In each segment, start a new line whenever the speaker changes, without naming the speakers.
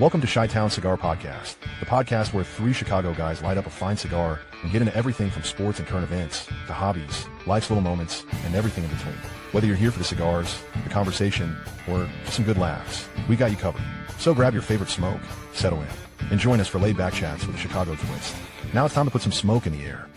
Welcome to Chi-Town Cigar Podcast, the podcast where three Chicago guys light up a fine cigar and get into everything from sports and current events to hobbies, life's little moments, and everything in between. Whether you're here for the cigars, the conversation, or just some good laughs, we got you covered. So grab your favorite smoke, settle in, and join us for laid-back chats with a Chicago twist. Now it's time to put some smoke in the air.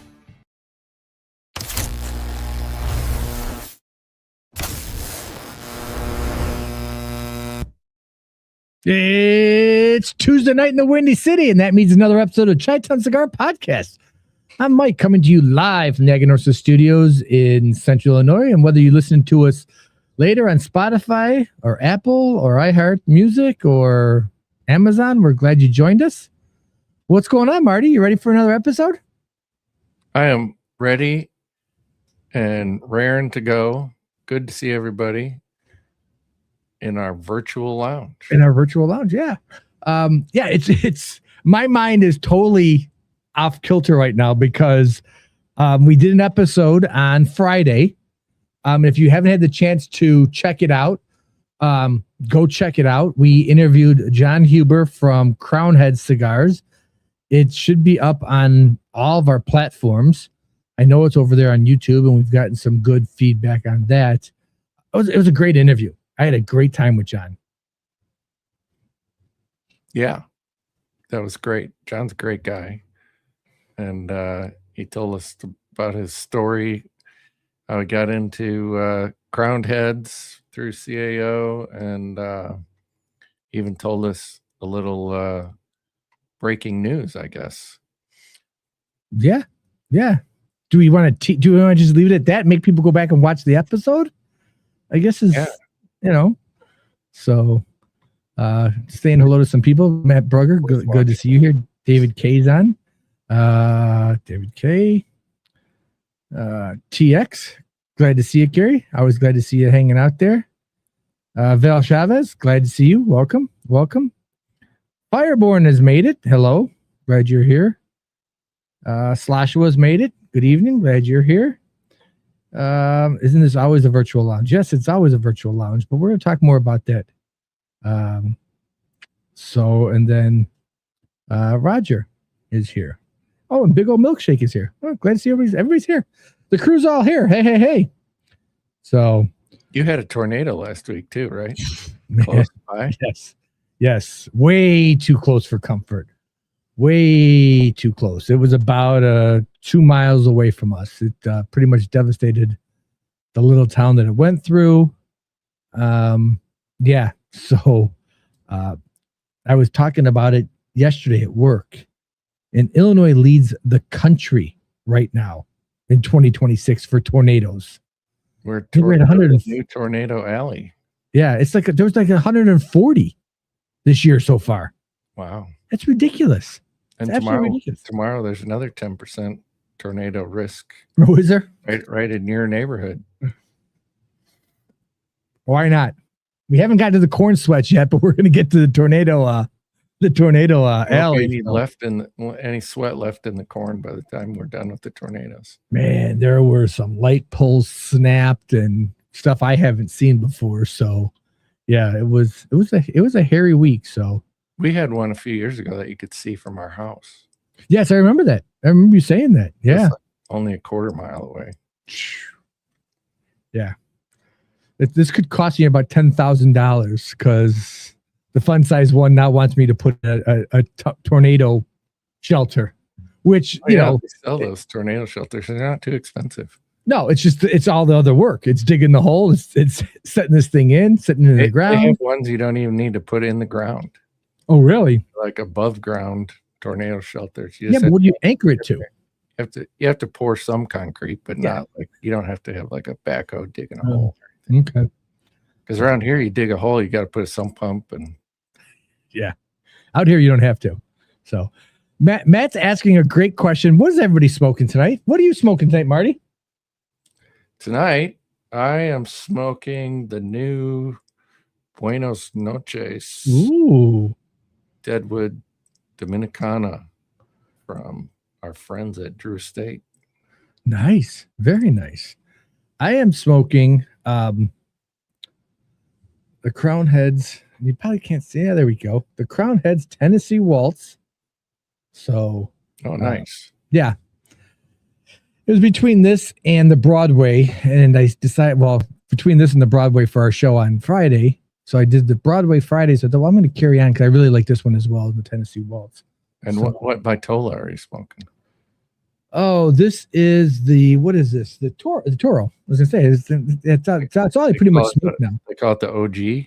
It's Tuesday night in the Windy City, and that means another episode of Chi-Town Cigar Podcast. I'm Mike, coming to you live from the Aganorsa Studios in Central Illinois, and whether you listen to us later on Spotify or Apple or iHeart Music or Amazon, we're glad you joined us. What's going on, Marty? You ready for another episode?
I am ready and raring to go. Good to see everybody in our virtual lounge.
Yeah. It's my mind is totally off kilter right now because we did an episode on Friday. If you haven't had the chance to check it out, go check it out. We interviewed John Huber from Crown Heads Cigars. It should be up on all of our platforms. I know it's over there on YouTube, and we've gotten some good feedback on that. It was a great interview. I had a great time with John.
Yeah, that was great. John's a great guy. And he told us about his story, how he got into Crown Heads through CAO, and even told us a little breaking news, I guess.
Yeah. Do we want to just leave it at that? Make people go back and watch the episode? I guess So saying hello to some people. Matt Brugger, good to see you here. David K's on. David K. TX, glad to see you, Gary. Always glad to see you hanging out there. Val Chavez, glad to see you. Welcome. Fireborn has made it. Hello, glad you're here. Slashawa's made it. Good evening, glad you're here. Isn't this always a virtual lounge? Yes, it's always a virtual lounge, but we're going to talk more about that. And then Roger is here. Oh, and Big Old Milkshake is here. Oh, glad to see everybody's here. The crew's all here. Hey. So
you had a tornado last week too, right? Close by.
Yes. Way too close for comfort. Way too close. It was about 2 miles away from us. It pretty much devastated the little town that it went through. So I was talking about it yesterday at work, and Illinois leads the country right now in 2026 for tornadoes.
We're at 100 new tornado alley.
Yeah, it's like there was like 140 this year so far.
Wow,
that's ridiculous.
And tomorrow there's another 10% tornado risk.
Oh, is there?
Right in your neighborhood.
Why not? We haven't gotten to the corn sweats yet, but we're going to get to the tornado alley.
Any sweat left in the corn by the time we're done with the tornadoes.
Man, there were some light poles snapped and stuff I haven't seen before. So, yeah, it was a hairy week. So.
We had one a few years ago that you could see from our house.
Yes, I remember that. I remember you saying that. Yeah.
Only a quarter mile away.
Yeah. This could cost you about $10,000 because the fun size one now wants me to put a tornado shelter, which,
they sell those tornado shelters. They're not too expensive.
No, it's all the other work. It's digging the hole. It's setting this thing in, sitting in the ground.
They have ones you don't even need to put in the ground.
Oh, really?
Like above ground tornado shelters.
But what do you anchor it to?
You have to pour some concrete, but not like you don't have to have like a backhoe digging a hole.
Okay.
Because around here, you dig a hole, you got to put a sump pump and.
Yeah, out here you don't have to. So, Matt's asking a great question. What is everybody smoking tonight? What are you smoking tonight, Marty?
Tonight, I am smoking the new Buenos Noches.
Ooh.
Deadwood Dominicana from our friends at Drew Estate.
Nice. Very nice. I am smoking the Crown Heads You probably can't see. Yeah, there we go. The Crown Heads Tennessee Waltz. So,
nice.
Yeah. It was between this and the Broadway. And I decided, between this and the Broadway for our show on Friday. So I did the Broadway Fridays. I thought, I'm going to carry on because I really like this one as well, the Tennessee Waltz.
And what Vitola are you smoking?
Oh, this is what is this? The Toro. I was going to say, it's all I pretty much smoke now.
They call it the OG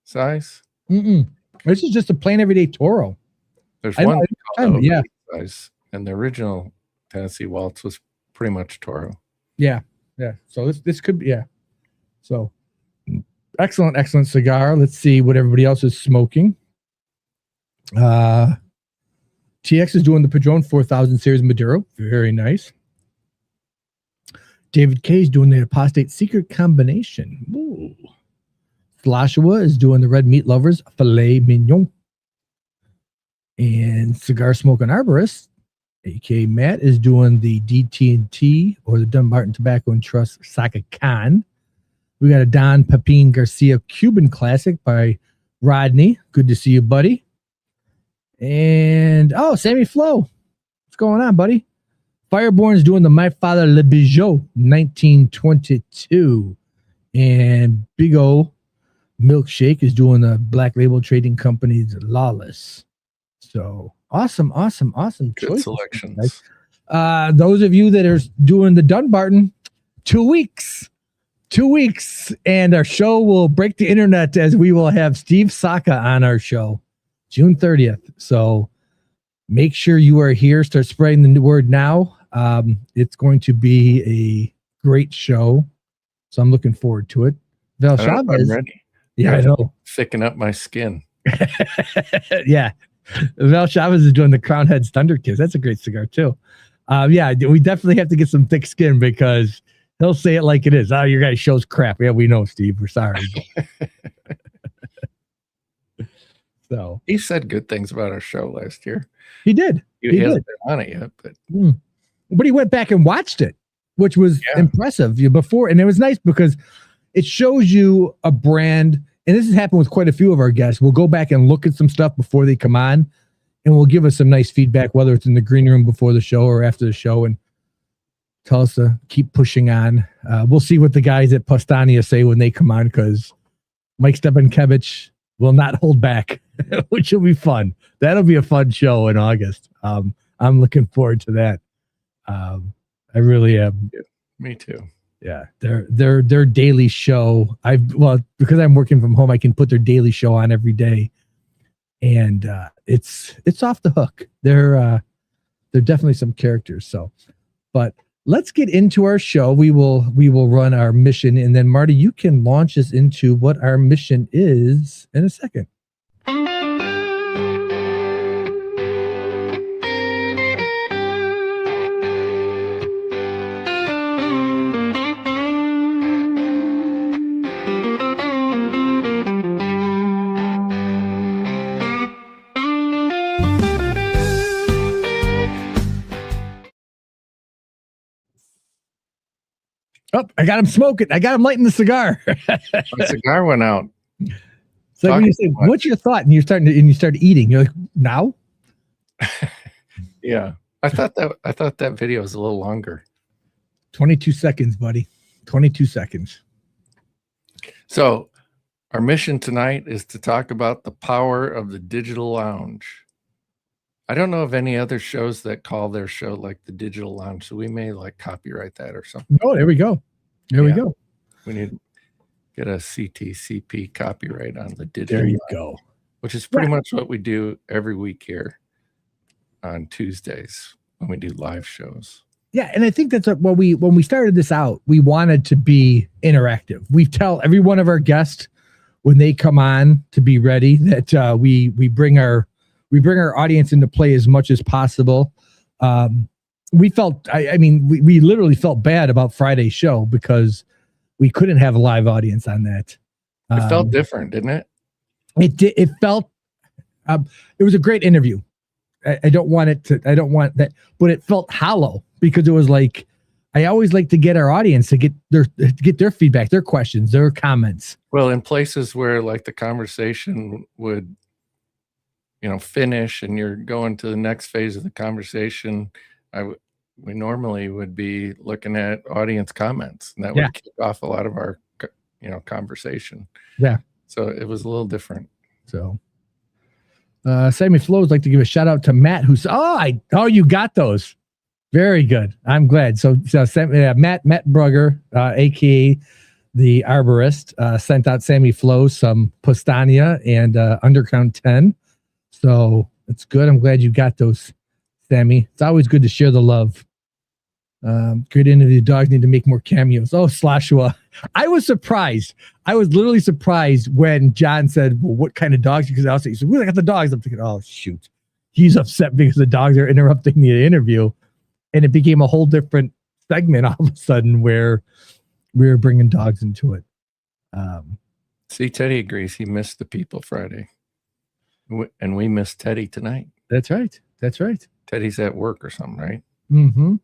size?
This is just a plain everyday Toro.
There's one called
the OG
size, and the original Tennessee Waltz was pretty much Toro.
Yeah. So this could be, So excellent cigar. Let's see what everybody else is smoking. TX is doing the Padron 4000 Series Maduro. Very nice. David K is doing the Apostate Secret Combination. Ooh. Flashua is doing the Red Meat Lovers Filet Mignon. And Cigar Smoking Arborist, a.k.a. Matt, is doing the DT&T or the Dunbarton Tobacco and Trust Saka Khan. We got a Don Pepin Garcia Cuban Classic by Rodney. Good to see you, buddy. And, Sammy Flo. What's going on, buddy? Fireborn's doing the My Father Le Bijou 1922. And Big O Milkshake is doing the Black Label Trading Company's Lawless. So awesome
Good
choices,
selections.
Those of you that are doing the Dunbarton, 2 weeks. 2 weeks, and our show will break the internet as we will have Steve Saka on our show, June 30th. So make sure you are here. Start spreading the word now. It's going to be a great show. So I'm looking forward to it. Val Chavez.
I'm ready.
Yeah, I know.
Thicken up my skin.
Yeah. Val Chavez is doing the Crown Heads Thunder Kiss. That's a great cigar too. We definitely have to get some thick skin because he'll say it like it is. Oh, your guys' show's crap. Yeah, we know, Steve. We're sorry. So
he said good things about our show last year.
He did.
He hasn't been on it yet,
but he went back and watched it, which was impressive before. And it was nice because it shows you a brand. And this has happened with quite a few of our guests. We'll go back and look at some stuff before they come on, and we'll give us some nice feedback, whether it's in the green room before the show or after the show, and tell us to keep pushing on. We'll see what the guys at Postania say when they come on, because Mike Stepankevich will not hold back, which will be fun. That'll be a fun show in August. I'm looking forward to that. I really am.
Me too.
Yeah, their daily show. Because I'm working from home, I can put their daily show on every day, and it's off the hook. They're definitely some characters. So, but let's get into our show. We will run our mission, and then Marty, you can launch us into what our mission is in a second. Oh, I got him smoking. I got him lighting the cigar.
My cigar went out.
So when you say, "What's your thought?" and you start eating, you're like, "Now?"
Yeah, I thought that video was a little longer.
22 seconds, buddy. 22 seconds.
So, our mission tonight is to talk about the power of the Digital Lounge. I don't know of any other shows that call their show like the Digital Lounge, so we may copyright that or something.
Oh, there we go. We go.
We need to get a CTCP copyright on the Digital
There you
Lounge,
go.
which is pretty much what we do every week here on Tuesdays when we do live shows.
Yeah, and I think that's when we started this out, we wanted to be interactive. We tell every one of our guests when they come on to be ready that we bring our audience into play as much as possible. We felt, we literally felt bad about Friday's show because we couldn't have a live audience on that.
It felt different, didn't it?
It did. It felt, it was a great interview. I don't want that, but it felt hollow because it was like I always like to get our audience to get their feedback, their questions, their comments.
Well, in places where like the conversation would, finish and you're going to the next phase of the conversation, we normally would be looking at audience comments, and that would kick off a lot of our, conversation.
Yeah.
So it was a little different.
So, Sammy Flows like to give a shout out to Matt, who's you got those. Very good. I'm glad. So Matt Brugger, aka the Arborist, sent out Sammy Flows some Postania and Underground 10. So it's good. I'm glad you got those, Sammy. It's always good to share the love. Great interview. Dogs need to make more cameos. Oh, Slashua. I was surprised. I was literally surprised when John said, well, what kind of dogs? Because I was saying, so we got the dogs. I'm thinking, oh, shoot. He's upset because the dogs are interrupting the interview. And it became a whole different segment all of a sudden where we were bringing dogs into it.
See, Teddy agrees. He missed the people Friday. And we missed Teddy tonight.
That's right. That's right.
Teddy's at work or something, right?
Mm-hmm.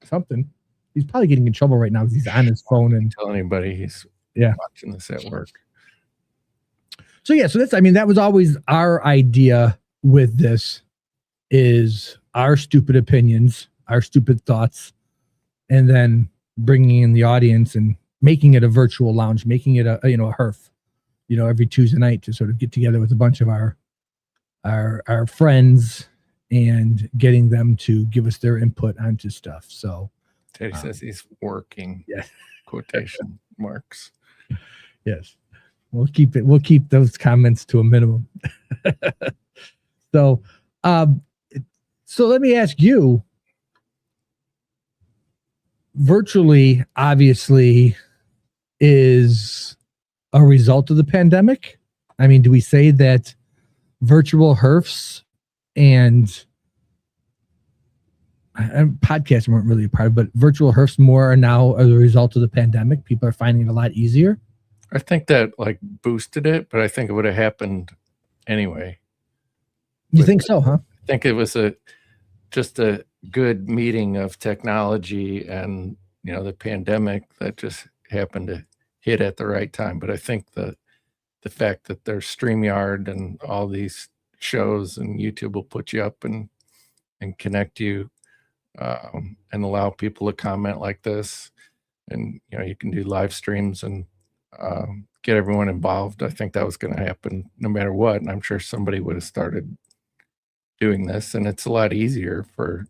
Something. He's probably getting in trouble right now because he's on his phone and
tell anybody he's watching this at work.
So that was always our idea with this, is our stupid opinions, our stupid thoughts, and then bringing in the audience and making it a virtual lounge, making it a HERF, every Tuesday night to sort of get together with a bunch of our friends and getting them to give us their input onto stuff. So
Teddy says he's working.
Yeah.
Quotation marks.
Yes. We'll keep those comments to a minimum. So let me ask you, virtually obviously is a result of the pandemic. I mean, do we say that virtual HERFs and podcasts weren't really a part of, but virtual HERFs more are now as a result of the pandemic? People are finding it a lot easier.
I think that boosted it, but I think it would have happened anyway.
You think so, huh?
I think it was just a good meeting of technology and, the pandemic that just happened to hit at the right time. But I think the fact that there's StreamYard and all these shows and YouTube will put you up and connect you and allow people to comment like this. And, you can do live streams and get everyone involved. I think that was going to happen no matter what. And I'm sure somebody would have started doing this. And it's a lot easier for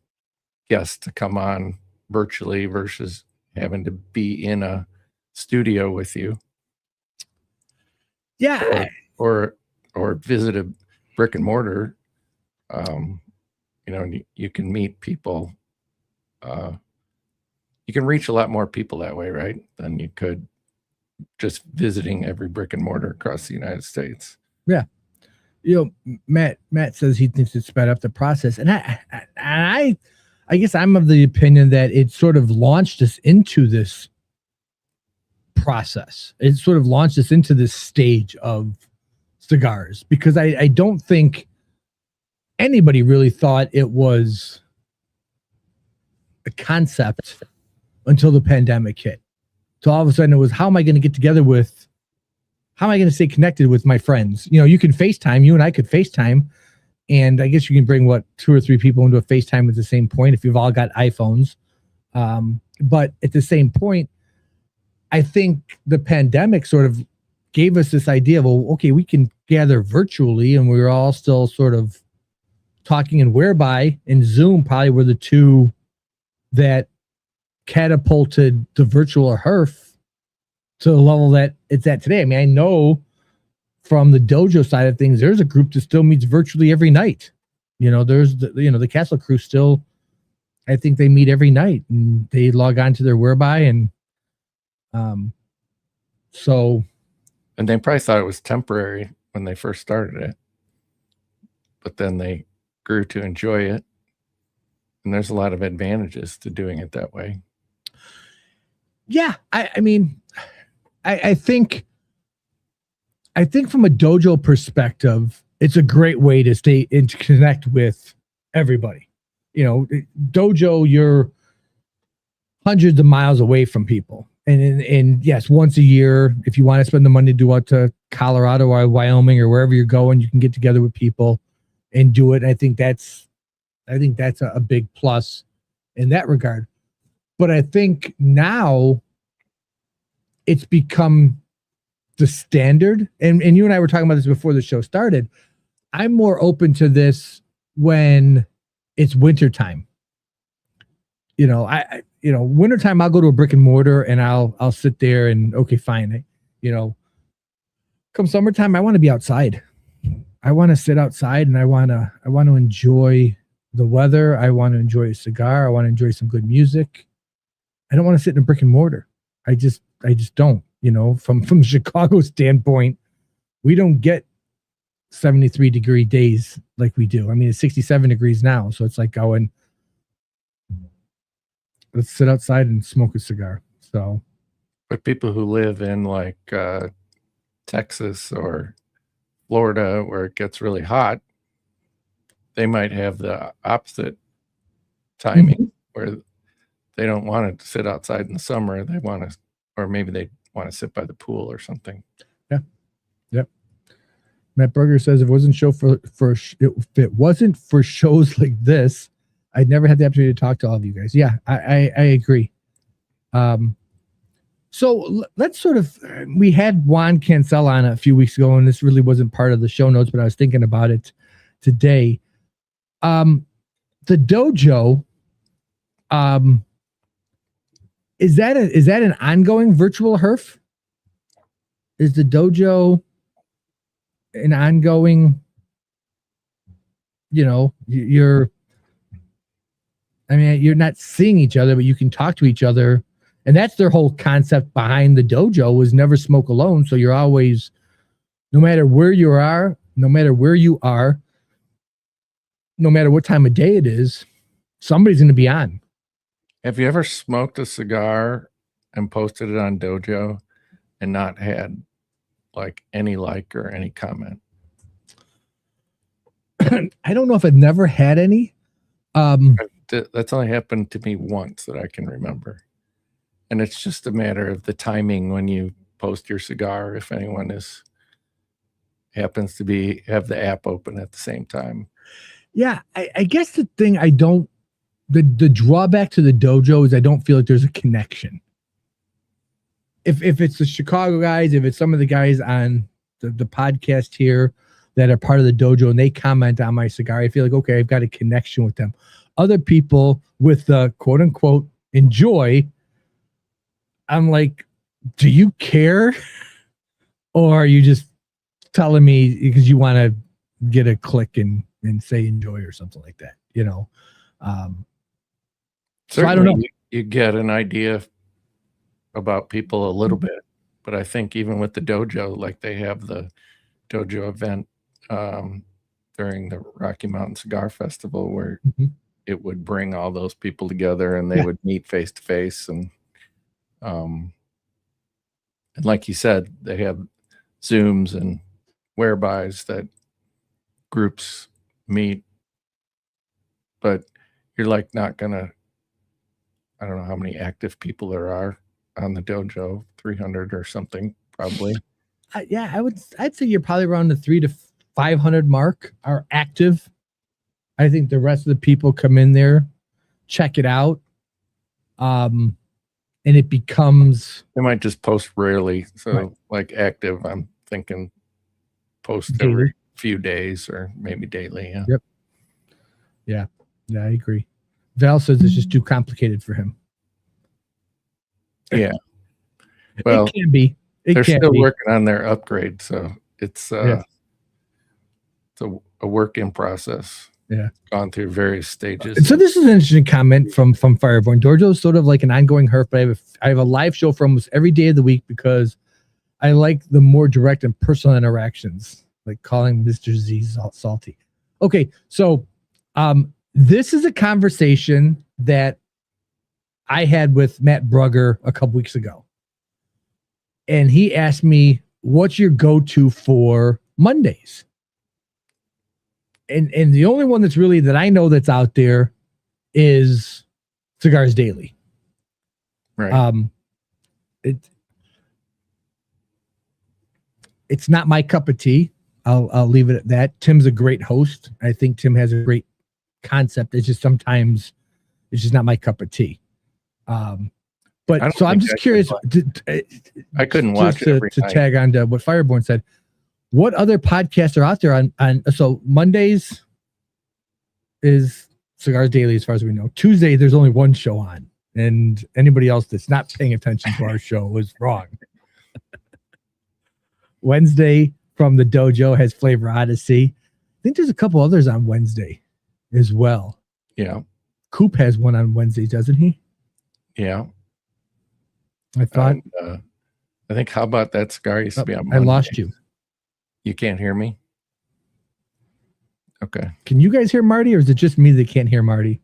guests to come on virtually versus having to be in a studio with you.
Yeah.
Or visit a brick and mortar. You can meet people. You can reach a lot more people that way, right? Than you could just visiting every brick and mortar across the United States.
Yeah. Matt says he thinks it sped up the process. And I guess I'm of the opinion that it sort of launched us into this process. It sort of launched us into this stage of cigars, because I don't think anybody really thought it was a concept until the pandemic hit. So all of a sudden it was, how am I going to stay connected with my friends? You can FaceTime, you and I could FaceTime, and I guess you can bring 2 or 3 people into a FaceTime at the same point if you've all got iPhones. But at the same point, I think the pandemic sort of gave us this idea of, well, okay, we can gather virtually, and we were all still sort of talking, and Whereby and Zoom probably were the two that catapulted the virtual HERF to the level that it's at today. I mean, I know from the dojo side of things, there's a group that still meets virtually every night. There's the Castle crew still, I think they meet every night and they log on to their Whereby, and
and they probably thought it was temporary when they first started it, but then they grew to enjoy it. And there's a lot of advantages to doing it that way.
Yeah. I mean, I think from a dojo perspective, it's a great way to stay and to connect with everybody. Dojo, hundreds of miles away from people. And yes, once a year, if you want to spend the money to go out to Colorado or Wyoming or wherever you're going, you can get together with people and do it. And I think that's a big plus in that regard. But I think now it's become the standard. And you and I were talking about this before the show started. I'm more open to this when it's wintertime. Wintertime, I'll go to a brick and mortar and I'll sit there and okay, fine. Come summertime, I want to be outside. I want to sit outside and I want to enjoy the weather. I want to enjoy a cigar. I want to enjoy some good music. I don't want to sit in a brick and mortar. I just don't, from the Chicago standpoint, we don't get 73-degree days like we do. I mean, it's 67 degrees now. So it's like going, let's sit outside and smoke a cigar. So,
but people who live in like Texas or Florida where it gets really hot, they might have the opposite timing where they don't want to sit outside in the summer. They want to, or maybe they want to sit by the pool or something.
Yeah. Yep. Matt Berger says if it wasn't for shows like this, I'd never had the opportunity to talk to all of you guys. Yeah, I agree. So let's we had Juan Cancel on a few weeks ago, and this really wasn't part of the show notes, but I was thinking about it today. The dojo, is that an ongoing virtual HERF? Is the dojo an ongoing, you're not seeing each other, but you can talk to each other. And that's their whole concept behind the dojo was never smoke alone. So you're always, no matter where you are, no matter what time of day it is, somebody's going to be on.
Have you ever smoked a cigar and posted it on Dojo and not had any or any comment?
I don't know if I've never had any.
That's only happened to me once that I can remember. And it's just a matter of the timing when you post your cigar, if anyone happens to have the app open at the same time.
Yeah, I guess the thing the drawback to the dojo is I don't feel like there's a connection. If it's the Chicago guys, if it's some of the guys on the podcast here that are part of the dojo and they comment on my cigar, I feel like, okay, I've got a connection with them. Other people with the quote unquote enjoy, I'm like, do you care? Or are you just telling me because you want to get a click and say enjoy or something like that, So I don't know.
You get an idea about people a little bit, but I think even with the dojo, they have the dojo event during the Rocky Mountain Cigar Festival where it would bring all those people together and they would meet face to face. And like you said, they have Zooms and wherebys that groups meet, but you're not gonna, I don't know how many active people there are on the dojo, 300 or something, probably.
I'd say you're probably around the 300 to 500 mark are active. I think the rest of the people come in there, check it out. And it becomes,
they might just post rarely. So active, I'm thinking post every few days or maybe daily. Yeah.
Yep. Yeah, I agree. Val says it's just too complicated for him.
Yeah. Well,
it can be.
They're still working on their upgrade, so it's it's a work in process.
Yeah,
gone through various stages.
So this is an interesting comment from Fireborn. Dojo is sort of like an ongoing HERF, but I have a live show for almost every day of the week because I like the more direct and personal interactions, like calling Mr. Z salty. Okay, so this is a conversation that I had with Matt Brugger a couple weeks ago. And he asked me, what's your go-to for Mondays? And the only one that's really that I know that's out there is Cigars Daily.
Right.
It's not my cup of tea. I'll leave it at that. Tim's a great host. I think Tim has a great concept. It's just sometimes it's just not my cup of tea. But so I'm just curious.
I couldn't watch it every
to
night.
tag on to what Fireborn said. What other podcasts are out there on so Mondays is Cigars Daily, as far as we know. Tuesday, there's only one show on, and anybody else that's not paying attention to our show is wrong. Wednesday from the Dojo has Flavor Odyssey. I think there's a couple others on Wednesday as well.
Yeah.
Coop has one on Wednesdays, doesn't he?
Yeah.
I thought.
I think How About That Cigar used to be on Monday.
I lost you.
You can't hear me? Okay.
Can you guys hear Marty, or is it just me that can't hear Marty?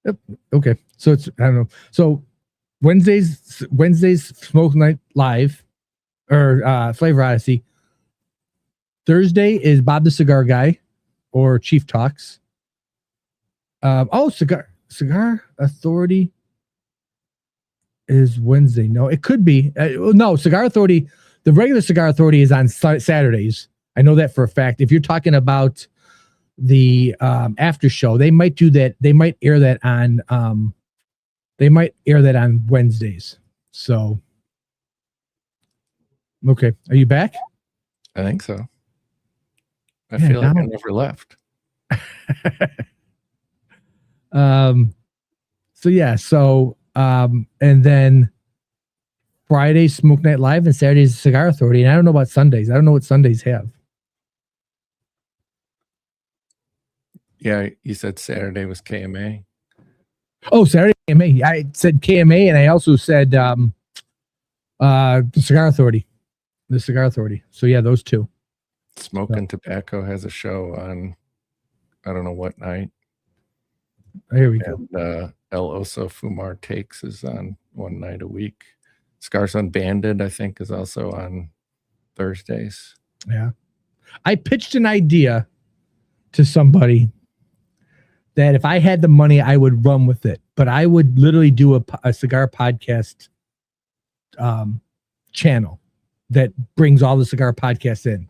Yep. Okay. So it's, I don't know. So Wednesdays Smoke Night Live or Flavor Odyssey. Thursday is Bob the Cigar Guy or Chief Talks. Cigar Authority is Wednesday. No, it could be. No, Cigar Authority. The regular Cigar Authority is on Saturdays. I know that for a fact. If you're talking about the after show, they might do that. They might air that on. They might air that on Wednesdays. So, okay, are you back?
I think so. I feel like I never left.
So yeah. So and then Friday Smoke Night Live and Saturday's Cigar Authority. And I don't know about Sundays. I don't know what Sundays have.
Yeah, you said Saturday was KMA.
Oh, Saturday KMA. I said KMA, and I also said the Cigar Authority. The Cigar Authority. So yeah, those two.
Smoking Tobacco has a show on I don't know what night.
Here we go.
And El Oso Fumar Takes is on one night a week. Scars Unbanded, I think, is also on Thursdays.
Yeah. I pitched an idea to somebody that if I had the money, I would run with it. But I would literally do a cigar podcast channel that brings all the cigar podcasts in.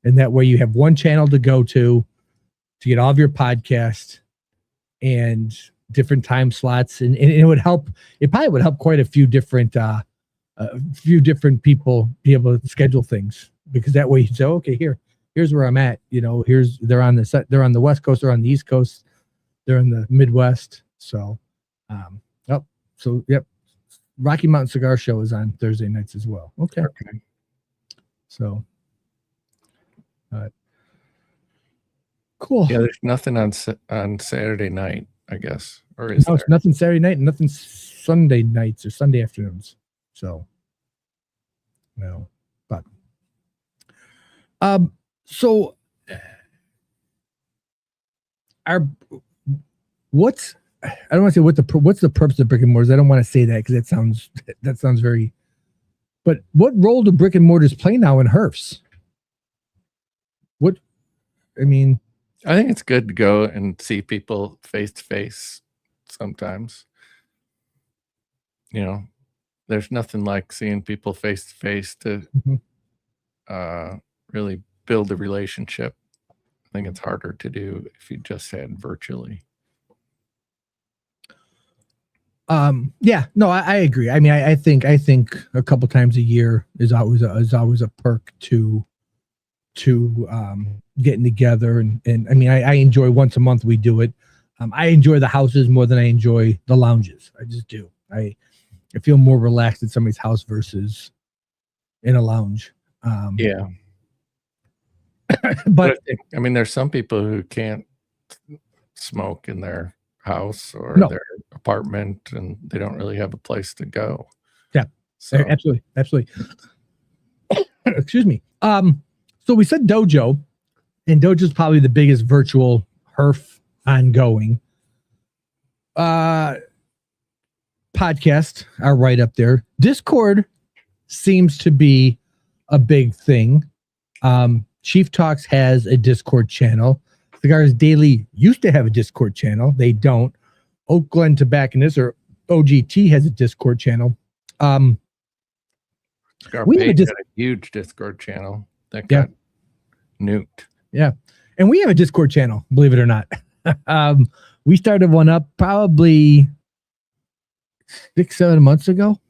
And that way you have one channel to go to get all of your podcasts and different time slots. And it would help. It probably would help quite a few different people be able to schedule things, because that way you say, okay, here's where I'm at. You know, they're on the West Coast, they're on the East Coast, they're in the Midwest. So, yep. Rocky Mountain Cigar Show is on Thursday nights as well. Okay. So, cool.
Yeah, there's nothing on Saturday night, I guess, or is there?
It's nothing Saturday night and nothing Sunday nights or Sunday afternoons. So, no, but so what's I don't want to say what's the purpose of brick and mortars. I don't want to say that because that sounds very. But what role do brick and mortars play now in HERFs?
I think it's good to go and see people face to face sometimes. You know, there's nothing like seeing people face to face to really build a relationship. I think it's harder to do if you just had virtually.
Yeah, no, I agree. I mean, I think a couple times a year is always a perk to getting together. And I mean, I enjoy once a month we do it. I enjoy the houses more than I enjoy the lounges. I just do. I feel more relaxed at somebody's house versus in a lounge.
Yeah.
But
I mean, there's some people who can't smoke in their house or their apartment, and they don't really have a place to go.
Yeah,
so.
Absolutely. Excuse me. So we said Dojo, and Dojo is probably the biggest virtual HERF ongoing. Podcast are right up there. Discord seems to be a big thing. Chief Talks has a Discord channel. Cigars Daily used to have a Discord channel. They don't. Oak Glen Tobacconist, or OGT, has a Discord channel.
Cigar
We have a
Page
dis-
had a huge Discord channel that
Yeah.
got nuked.
Yeah. And we have a Discord channel, believe it or not. We started one up probably 6-7 months ago.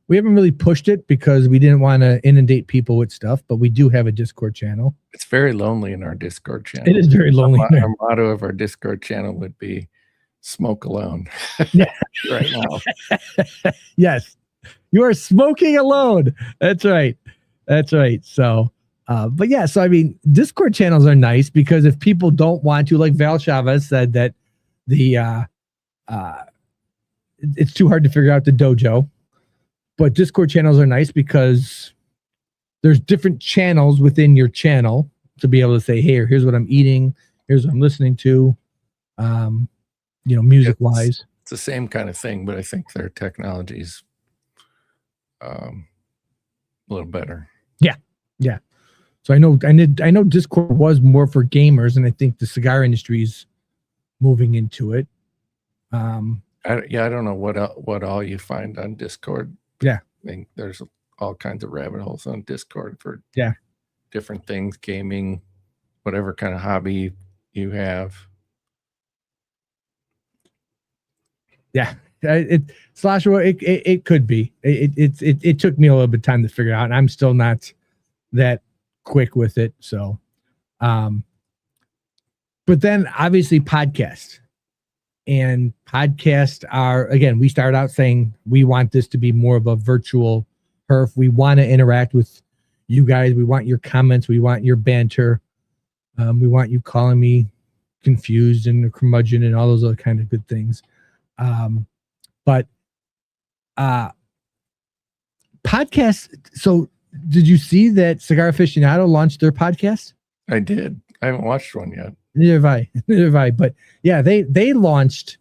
We haven't really pushed it because we didn't want to inundate people with stuff, but we do have a Discord channel.
It's very lonely in our Discord channel.
It is very lonely.
Our motto of our Discord channel would be "Smoke alone."
Yeah.
Right now.
Yes. You are smoking alone. That's right. That's right. So, but yeah, so I mean, Discord channels are nice because if people don't want to, like Val Chavez said that it's too hard to figure out the dojo, but Discord channels are nice because there's different channels within your channel to be able to say, hey, here's what I'm eating. Here's what I'm listening to, music wise.
It's the same kind of thing, but I think their technology's a little better.
Yeah. So I know Discord was more for gamers, and I think the cigar industry's moving into it.
I don't know what all you find on Discord.
Yeah.
I think there's all kinds of rabbit holes on Discord for different things, gaming, whatever kind of hobby you have.
Yeah. It could be. It took me a little bit of time to figure out, and I'm still not that quick with it. So, but then obviously podcasts are, again, we started out saying we want this to be more of a virtual HERF. We want to interact with you guys. We want your comments. We want your banter. We want you calling me confused and a curmudgeon and all those other kind of good things. But podcasts. So did you see that Cigar Aficionado launched their podcast?
I did. I haven't watched one yet.
Neither have I. But yeah, they launched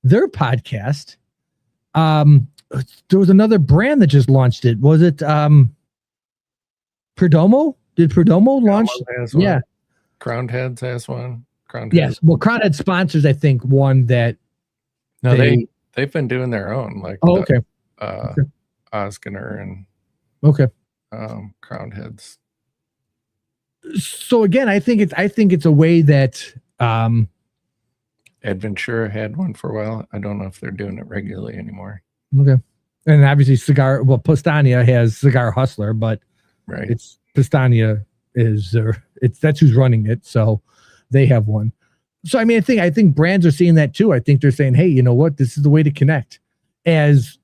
their podcast. There was another brand that just launched it. Was it Perdomo? Did Perdomo launch? Yeah.
Crowned Heads has one.
Yes. Well, Crowned Head sponsors, I think, one that.
No, they've been doing their own, like
okay.
Osgener and
okay.
Crowned Heads.
So again, I think it's a way that
Adventura had one for a while. I don't know if they're doing it regularly anymore.
Okay. And obviously Pastania has Cigar Hustler, but
right.
It's Pastania that's who's running it. So they have one. So I mean, I think brands are seeing that too. I think they're saying, hey, you know what? This is the way to connect. As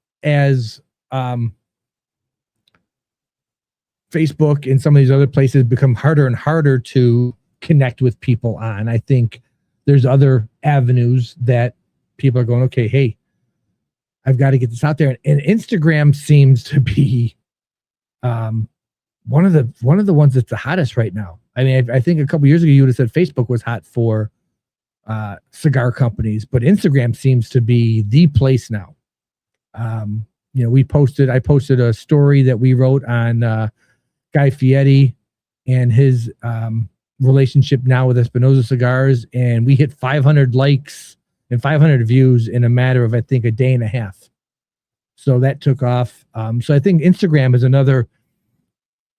Facebook and some of these other places become harder and harder to connect with people on, I think there's other avenues that people are going, okay, hey, I've got to get this out there. And Instagram seems to be one of the ones that's the hottest right now. I mean, I think a couple years ago you would have said Facebook was hot for cigar companies, but Instagram seems to be the place now. I posted a story that we wrote on Guy Fieri and his relationship now with Espinosa Cigars, and we hit 500 likes and 500 views in a matter of, I think, a day and a half. So that took off. So I think Instagram is another.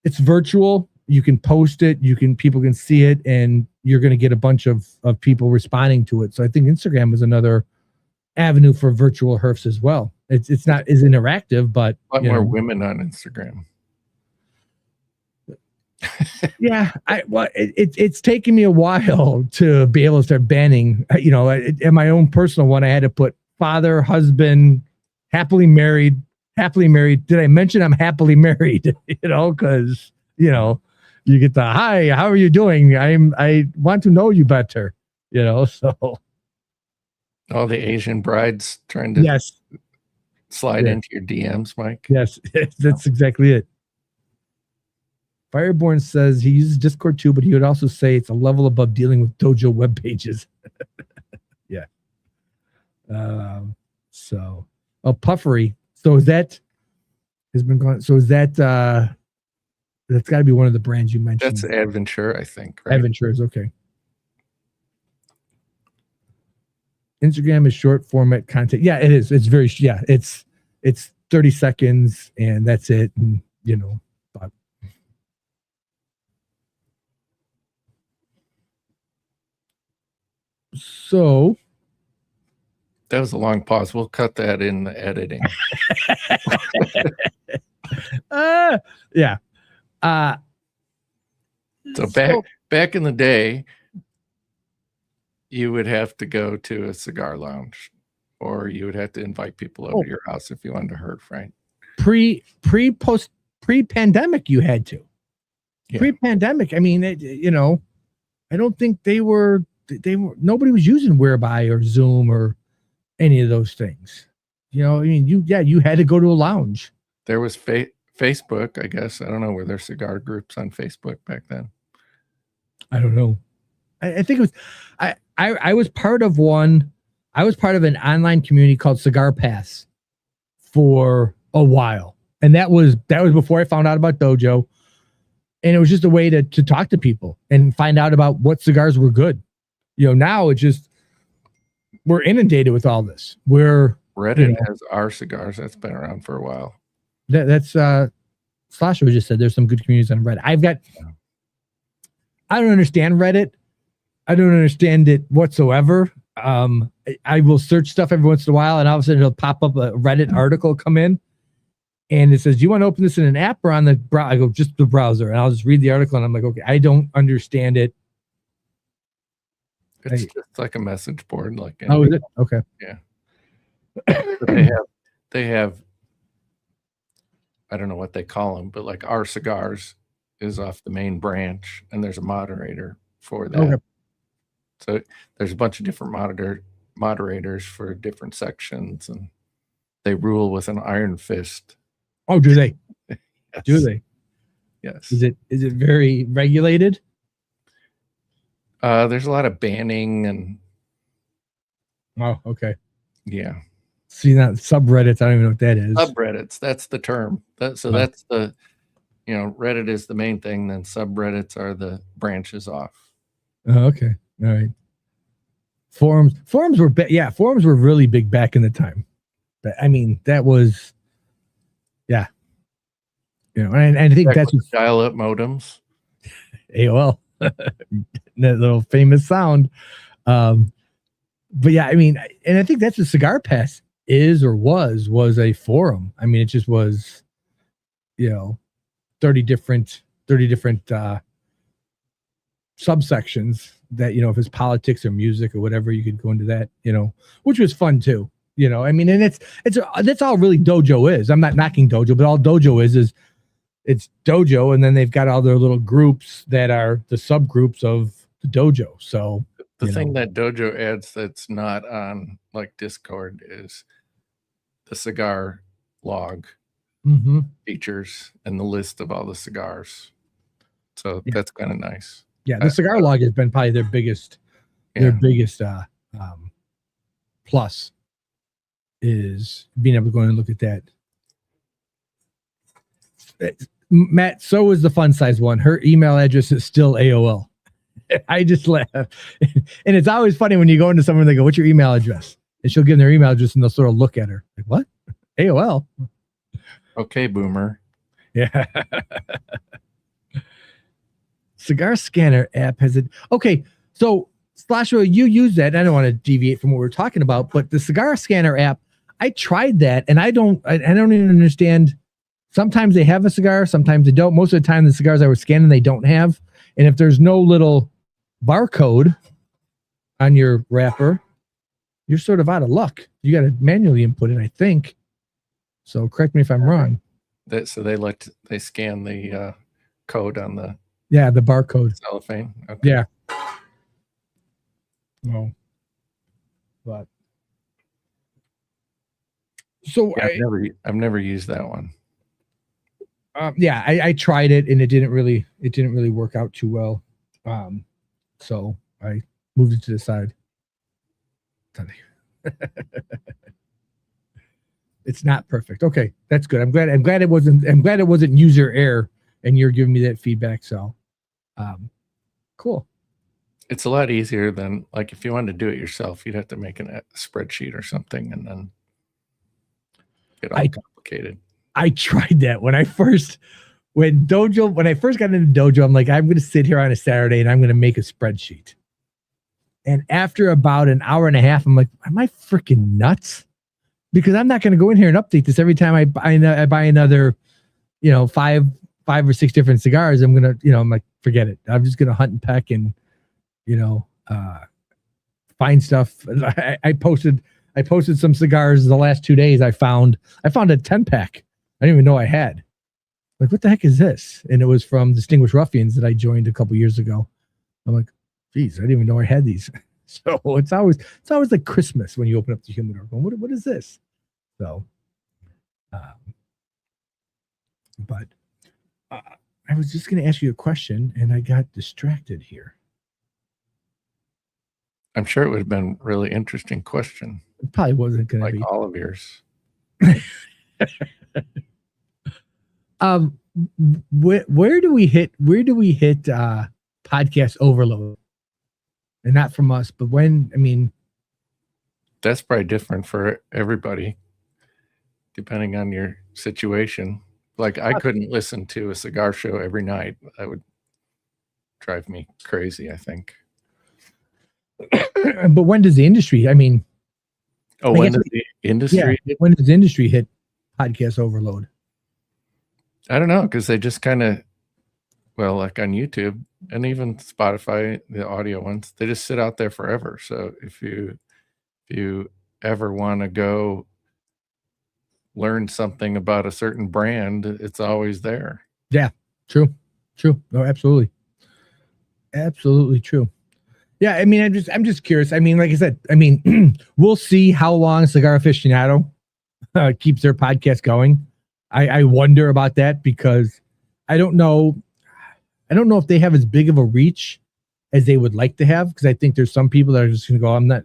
It's virtual. You can post it. People can see it, and you're going to get a bunch of people responding to it. So I think Instagram is another avenue for virtual HERFs as well. It's not as interactive, but
a lot more women on Instagram.
Yeah, it's taken me a while to be able to start banning. In my own personal one, I had to put father, husband, happily married. Did I mention I'm happily married? Because you get the hi, how are you doing? I want to know you better. So
all the Asian brides trying to slide into your DMs, Mike.
Yes, that's exactly it. Fireborn says he uses Discord too, but he would also say it's a level above dealing with dojo web pages. Yeah. Puffery. So that has been gone. So is that that's got to be one of the brands you mentioned?
That's Adventure, I think. Right?
Adventure is okay. Instagram is short format content. Yeah, it is. It's very it's 30 seconds and that's it. And, but so
That was a long pause. We'll cut that in the editing.
yeah.
So back in the day, you would have to go to a cigar lounge, or you would have to invite people over to your house if you wanted to hurt Frank.
Pre-pandemic, you had to.
Yeah.
Pre-pandemic, I mean, I don't think they were. Nobody was using Whereby or Zoom or any of those things. I mean, you had to go to a lounge.
There was Facebook, I guess. I don't know. Were there cigar groups on Facebook back then?
I don't know. I think it was. I was part of one. I was part of an online community called Cigar Pass for a while, and that was before I found out about Dojo, and it was just a way to talk to people and find out about what cigars were good. Now it's just we're inundated with all this.
Reddit has our cigars. That's been around for a while.
That's Slasher just said there's some good communities on Reddit. I don't understand Reddit. I don't understand it whatsoever. I will search stuff every once in a while, and all of a sudden it'll pop up a Reddit article come in, and it says, "Do you want to open this in an app or on the browser?" I go, "Just the browser," and I'll just read the article, and I'm like, "Okay, I don't understand it."
It's just like a message board, like
is it? Okay.
Yeah. They have. I don't know what they call them, but like Our Cigars is off the main branch, and there's a moderator for that.
Okay.
So there's a bunch of different moderators for different sections, and they rule with an iron fist.
Oh, do they?
Yes.
Do they?
Yes.
Is it very regulated?
There's a lot of banning and.
Oh, okay.
Yeah.
See, that subreddits, I don't even know what that is.
Subreddits, that's the term. That's the, Reddit is the main thing. Then subreddits are the branches off.
Oh, okay. All right. Forums were forums were really big back in the time. But I mean, that was, yeah. And I think that's
dial-up modems.
AOL, that little famous sound. But yeah, I mean, and I think that's what Cigar Pass is or was a forum. I mean, it just was, 30 different subsections that, if it's politics or music or whatever, you could go into that, which was fun too. I mean, and that's all really Dojo is. I'm not knocking Dojo, but all Dojo is it's Dojo, and then they've got all their little groups that are the subgroups of the Dojo. So
the thing that Dojo adds that's not on like Discord is the cigar log features and the list of all the cigars. So that's kind of nice.
Yeah, the cigar log has been probably their biggest plus is being able to go in and look at that. Matt, so is the fun size one. Her email address is still AOL. I just laugh. And it's always funny when you go into someone and they go, "What's your email address?" And she'll give them their email address and they'll sort of look at her like, "What? AOL?"
Okay, boomer.
Yeah. Cigar Scanner app has it. Okay, so Slasher, you use that. I don't want to deviate from what we're talking about, but the Cigar Scanner app, I tried that and I don't even understand. Sometimes they have a cigar, sometimes they don't. Most of the time, the cigars I was scanning, they don't have. And if there's no little barcode on your wrapper, you're sort of out of luck. You got to manually input it, I think. So correct me if I'm wrong.
So they scan the code on the
the barcode
cellophane. Okay.
Yeah. No. But so
I've never used that one.
I tried it and it didn't really work out too well. So I moved it to the side. It's not perfect. Okay, that's good. I'm glad it wasn't user error and you're giving me that feedback. So cool.
It's a lot easier than, like, if you wanted to do it yourself, you'd have to make a spreadsheet or something and then get all complicated.
I tried that when I first got into Dojo. I'm like, I'm going to sit here on a Saturday and I'm going to make a spreadsheet. And after about an hour and a half, I'm like, am I freaking nuts? Because I'm not going to go in here and update this every time I buy another, five or six different cigars. I'm going to, I'm like, forget it. I'm just going to hunt and peck and, find stuff. I posted some cigars the last 2 days. I found a 10-pack. I didn't even know I had. Like, what the heck is this? And it was from Distinguished Ruffians that I joined a couple years ago. I'm like, geez, I didn't even know I had these. So it's always like Christmas when you open up the humidor. Going, what is this? So, but I was just going to ask you a question, and I got distracted here.
I'm sure it would have been a really interesting question.
It probably wasn't going to be.
Like all of yours.
Where do we hit podcast overload? And not from us, but
that's probably different for everybody, depending on your situation. Like, I couldn't listen to a cigar show every night. That would drive me crazy, I think.
But when does the industry?
When does the industry?
Yeah, when does the industry hit podcast overload?
I don't know, because they just kind of, like on YouTube and even Spotify, the audio ones, they just sit out there forever. So if you ever want to go learn something about a certain brand, it's always there.
Yeah, true. No, absolutely true. Yeah, I'm just curious. Like I said, we'll see how long Cigar Aficionado keeps their podcast going. I wonder about that, because I don't know if they have as big of a reach as they would like to have, because I think there's some people that are just going to go,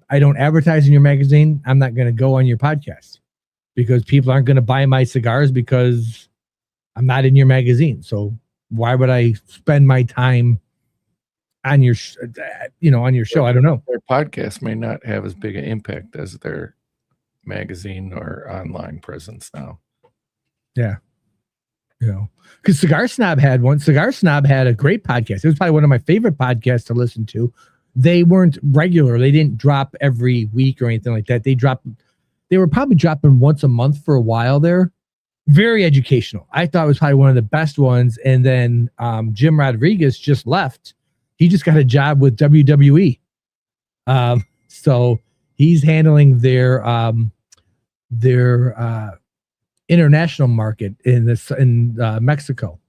I don't advertise in your magazine. I'm not going to go on your podcast, because people aren't going to buy my cigars because I'm not in your magazine. So why would I spend my time on your, on your show? I don't know.
Their podcast may not have as big an impact as their magazine or online presence now.
Yeah. Because Cigar Snob had one. Cigar Snob had a great podcast. It was probably one of my favorite podcasts to listen to. They weren't regular. They didn't drop every week or anything like that. They were probably dropping once a month for a while there. Very educational. I thought it was probably one of the best ones. And then Jim Rodriguez just left. He just got a job with WWE. So he's handling their international market in Mexico.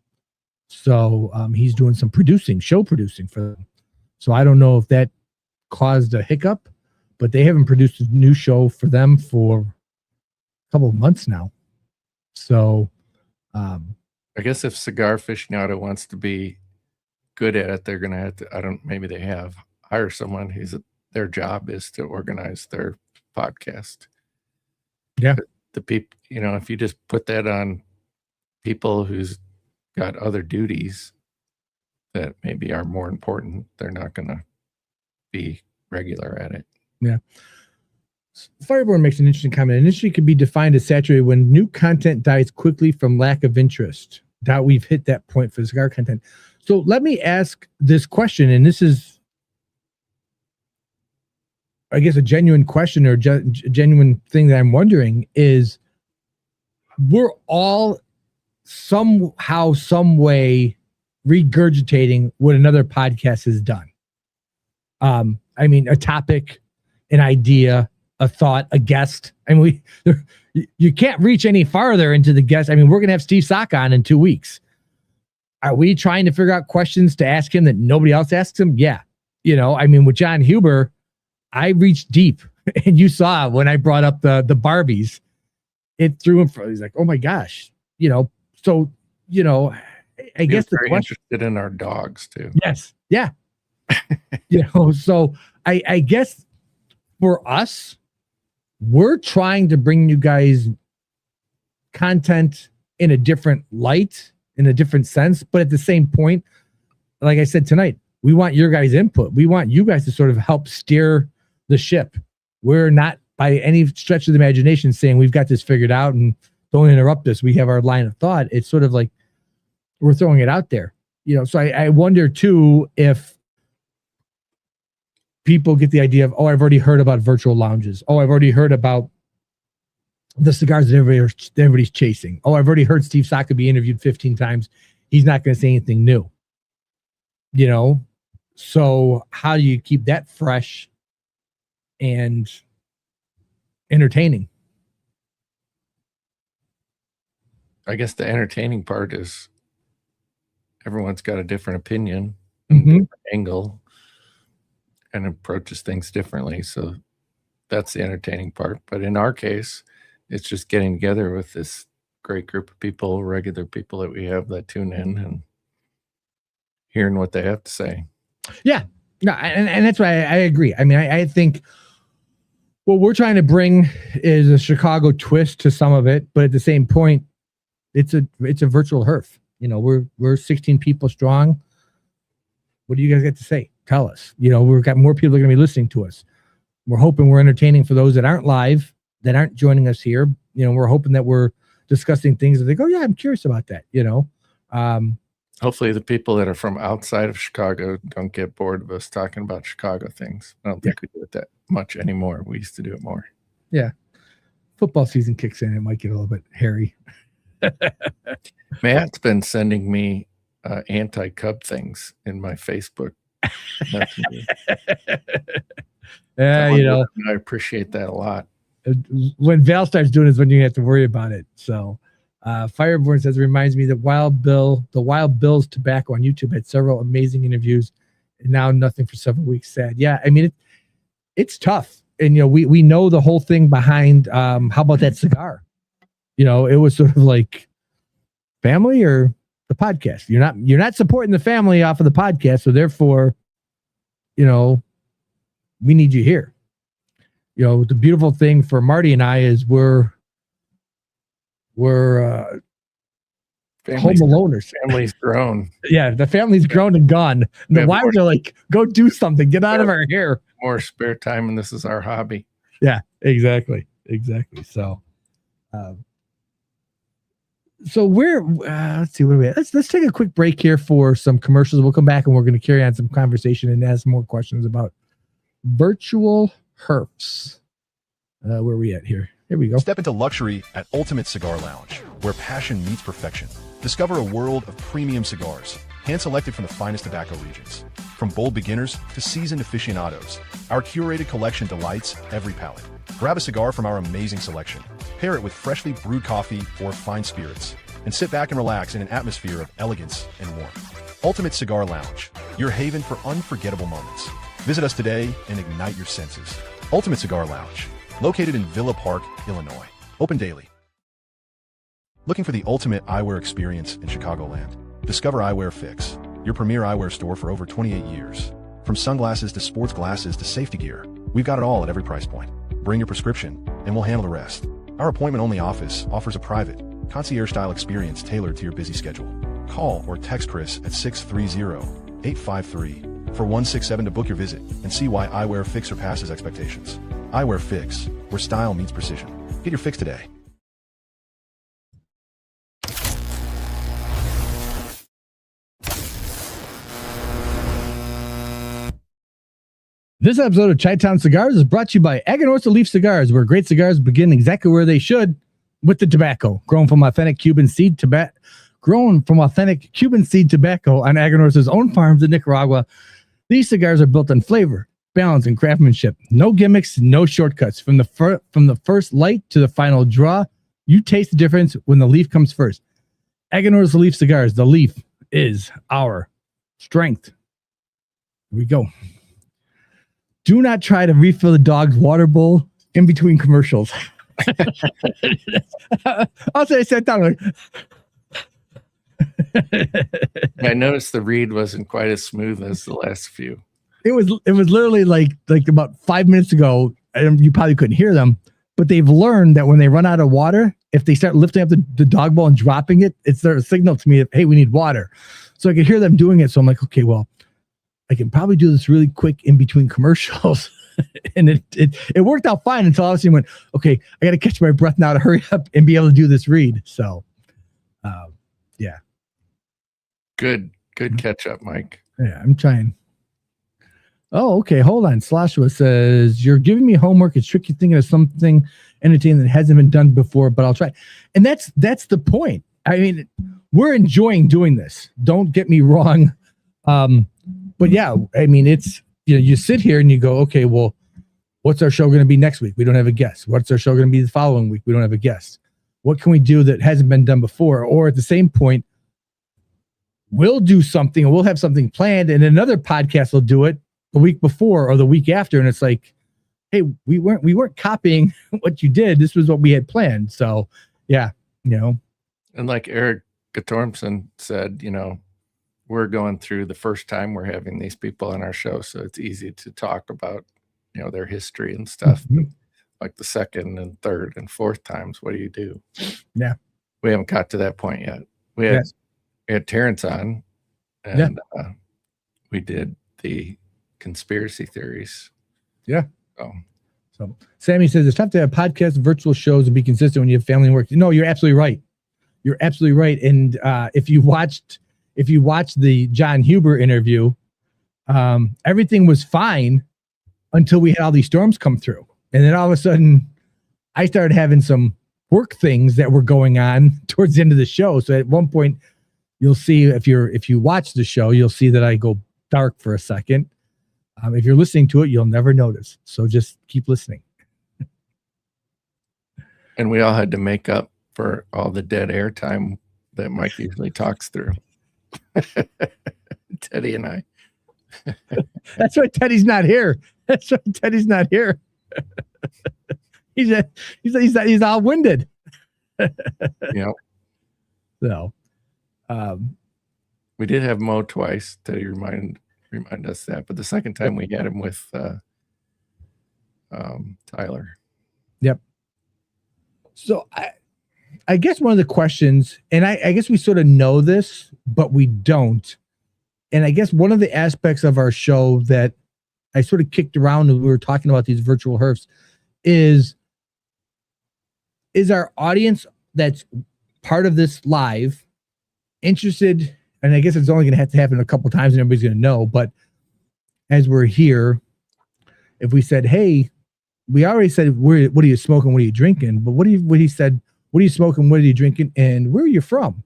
So he's doing some show producing for them. So I don't know if that caused a hiccup, but they haven't produced a new show for them for a couple of months now. So
I guess if Cigar Aficionado wants to be good at it, they're going to have to, maybe they hire someone their job is to organize their podcast.
Yeah.
The people, if you just put that on people who's got other duties that maybe are more important, they're not going to be regular at it.
Yeah. Fireborn makes an interesting comment. Industry could be defined as saturated when new content dies quickly from lack of interest. Doubt we've hit that point for cigar content. So let me ask this question, and this is, I guess, a genuine question or genuine thing that I'm wondering is, we're all somehow, some way regurgitating what another podcast has done. A topic, an idea, a thought, a guest. You can't reach any farther into the guest. We're going to have Steve Sock on in 2 weeks. Are we trying to figure out questions to ask him that nobody else asks him? Yeah. With John Huber, I reached deep, and you saw when I brought up the Barbies, it threw him. He's like, oh my gosh, So, I guess the question,
interested in our dogs too.
Yes, yeah. So I guess for us, we're trying to bring you guys content in a different light, in a different sense, but at the same point, like I said tonight, We want your guys' input. We want you guys to sort of help steer the ship. We're not by any stretch of the imagination saying we've got this figured out and don't interrupt us. We have our line of thought. It's sort of like we're throwing it out there, so I wonder too if people get the idea of, I've already heard about virtual lounges. I've already heard about the cigars that everybody's chasing. I've already heard Steve Saka be interviewed 15 times. He's not going to say anything new. So how do you keep that fresh and entertaining?
I guess the entertaining part is everyone's got a different opinion,
Mhm.
different angle, and approaches things differently. So that's the entertaining part. But in our case, it's just getting together with this great group of people, regular people that we have that tune in and hearing what they have to say.
Yeah. No, and that's why I agree. I mean, I think what we're trying to bring is a Chicago twist to some of it, but at the same point, it's a virtual HERF. We're 16 people strong. What do you guys get to say? Tell us. We've got more people that are going to be listening to us. We're hoping we're entertaining for those that aren't live, that aren't joining us here. We're hoping that we're discussing things that they go, yeah, I'm curious about that.
Hopefully the people that are from outside of Chicago don't get bored of us talking about Chicago things. I don't think we do it that much anymore. We used to do it more.
Yeah. Football season kicks in. It might get a little bit hairy.
Matt's been sending me anti-Cub things in my Facebook.
Yeah,
I appreciate that a lot.
When Val starts doing it is when you have to worry about it. So Fireborn says, it reminds me that the Wild Bill's Tobacco on YouTube had several amazing interviews and now nothing for several weeks. Sad. Yeah, I mean, it's tough. And, we know the whole thing behind how about that cigar? It was sort of like family or the podcast. You're not supporting the family off of the podcast. So therefore, we need you here. The beautiful thing for Marty and I is we're home aloners.
Family's grown.
Yeah, the family's grown and gone. And the wives are like, go do something. Get out of our hair.
More spare time, and this is our hobby.
Yeah, exactly. So we're let's see, what are we at? Let's take a quick break here for some commercials. We'll come back and we're going to carry on some conversation and ask more questions about virtual HERFs. Where are we at here? Here we go.
Step into luxury at Ultimate Cigar Lounge, where passion meets perfection. Discover a world of premium cigars, hand-selected from the finest tobacco regions. From bold beginners to seasoned aficionados, our curated collection delights every palate. Grab a cigar from our amazing selection, pair it with freshly brewed coffee or fine spirits, and sit back and relax in an atmosphere of elegance and warmth. Ultimate Cigar Lounge, your haven for unforgettable moments. Visit us today and ignite your senses. Ultimate Cigar Lounge, located in Villa Park, Illinois. Open daily. Looking for the ultimate eyewear experience in Chicagoland? Discover Eyewear Fix, your premier eyewear store for over 28 years. From sunglasses to sports glasses to safety gear, we've got it all at every price point. Bring your prescription, and we'll handle the rest. Our appointment-only office offers a private, concierge-style experience tailored to your busy schedule. Call or text Chris at 630-853-4167 to book your visit and see why Eyewear Fix surpasses expectations. Eyewear Fix, where style meets precision. Get your fix today.
This episode of Chi-Town Cigars is brought to you by Aganorsa Leaf Cigars, where great cigars begin exactly where they should, with the tobacco, grown from authentic Cuban seed tobacco on Aganorsa's own farms in Nicaragua. These cigars are built on flavor, balance, and craftsmanship. No gimmicks, no shortcuts. From the first light to the final draw, you taste the difference when the leaf comes first. Aganorsa Leaf Cigars, the leaf is our strength. Here we go. Do not try to refill the dog's water bowl in between commercials. Also, I sat down like.
I noticed the read wasn't quite as smooth as the last few.
It was literally like about 5 minutes ago, and you probably couldn't hear them, but they've learned that when they run out of water, if they start lifting up the dog bowl and dropping it, it's their signal to me that, hey, we need water. So I could hear them doing it. So I'm like, okay, well, I can probably do this really quick in between commercials. And it worked out fine until I went, okay, I got to catch my breath now to hurry up and be able to do this read. So, yeah.
Good catch up, Mike.
Yeah, I'm trying. Oh, okay. Hold on. Sloshua says, you're giving me homework. It's tricky thinking of something entertaining that hasn't been done before, but I'll try. And that's the point. I mean, we're enjoying doing this. Don't get me wrong. But yeah, I mean, it's, you sit here and you go, okay, well, what's our show going to be next week? We don't have a guest. What's our show going to be the following week? We don't have a guest. What can we do that hasn't been done before? Or at the same point, we'll do something, and we'll have something planned, and another podcast will do it the week before or the week after. And it's like, hey, we weren't copying what you did. This was what we had planned. So yeah,
And like Eric Gatormson said, we're going through the first time we're having these people on our show. So it's easy to talk about, their history and stuff.
Mm-hmm.
Like the second and third and fourth times, what do you do?
Yeah.
We haven't got to that point yet. We had Terrence on, and we did the conspiracy theories.
Yeah.
So
Sammy says it's tough to have podcasts, virtual shows, and be consistent when you have family and work. No, you're absolutely right. You're absolutely right. And if you watched the John Huber interview, everything was fine until we had all these storms come through. And then all of a sudden I started having some work things that were going on towards the end of the show. So at one point you'll see, if you watch the show, you'll see that I go dark for a second. If you're listening to it, you'll never notice. So just keep listening.
And we all had to make up for all the dead air time that Mike usually talks through. Teddy and I.
That's why Teddy's not here. He's all winded.
Yeah.
So,
we did have Mo twice. Teddy remind us that, but the second time we had him with Tyler.
Yep. So I guess one of the questions, and I guess we sort of know this, but we don't. And I guess one of the aspects of our show that I sort of kicked around when we were talking about these virtual herfs is our audience that's part of this live interested, and I guess it's only going to have to happen a couple times and everybody's going to know, but as we're here, if we said, hey, we already said, what are you smoking? What are you drinking? But what he said, what are you smoking? What are you drinking? And where are you from?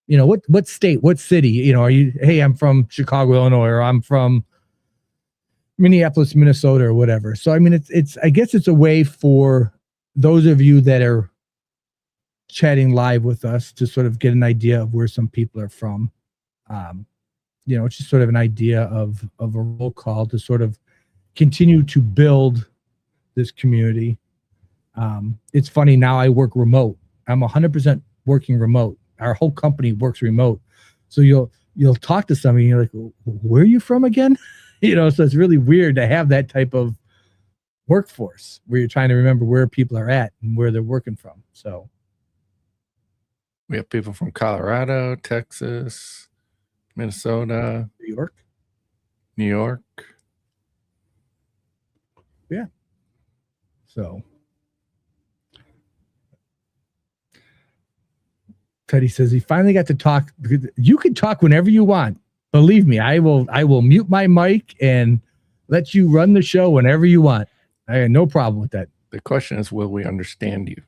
What state, what city, are you, hey, I'm from Chicago, Illinois, or I'm from Minneapolis, Minnesota, or whatever. So, I mean, I guess it's a way for those of you that are chatting live with us to sort of get an idea of where some people are from. It's just sort of an idea of a roll call to sort of continue to build this community. It's funny, now I work remote. I'm 100% working remote. Our whole company works remote. So you'll talk to somebody and you're like, where are you from again? So it's really weird to have that type of workforce where you're trying to remember where people are at and where they're working from. So
we have people from Colorado, Texas, Minnesota, New York.
Yeah. So Teddy says he finally got to talk. You can talk whenever you want. Believe me, I will mute my mic and let you run the show whenever you want. I have no problem with that.
The question is, will we understand you?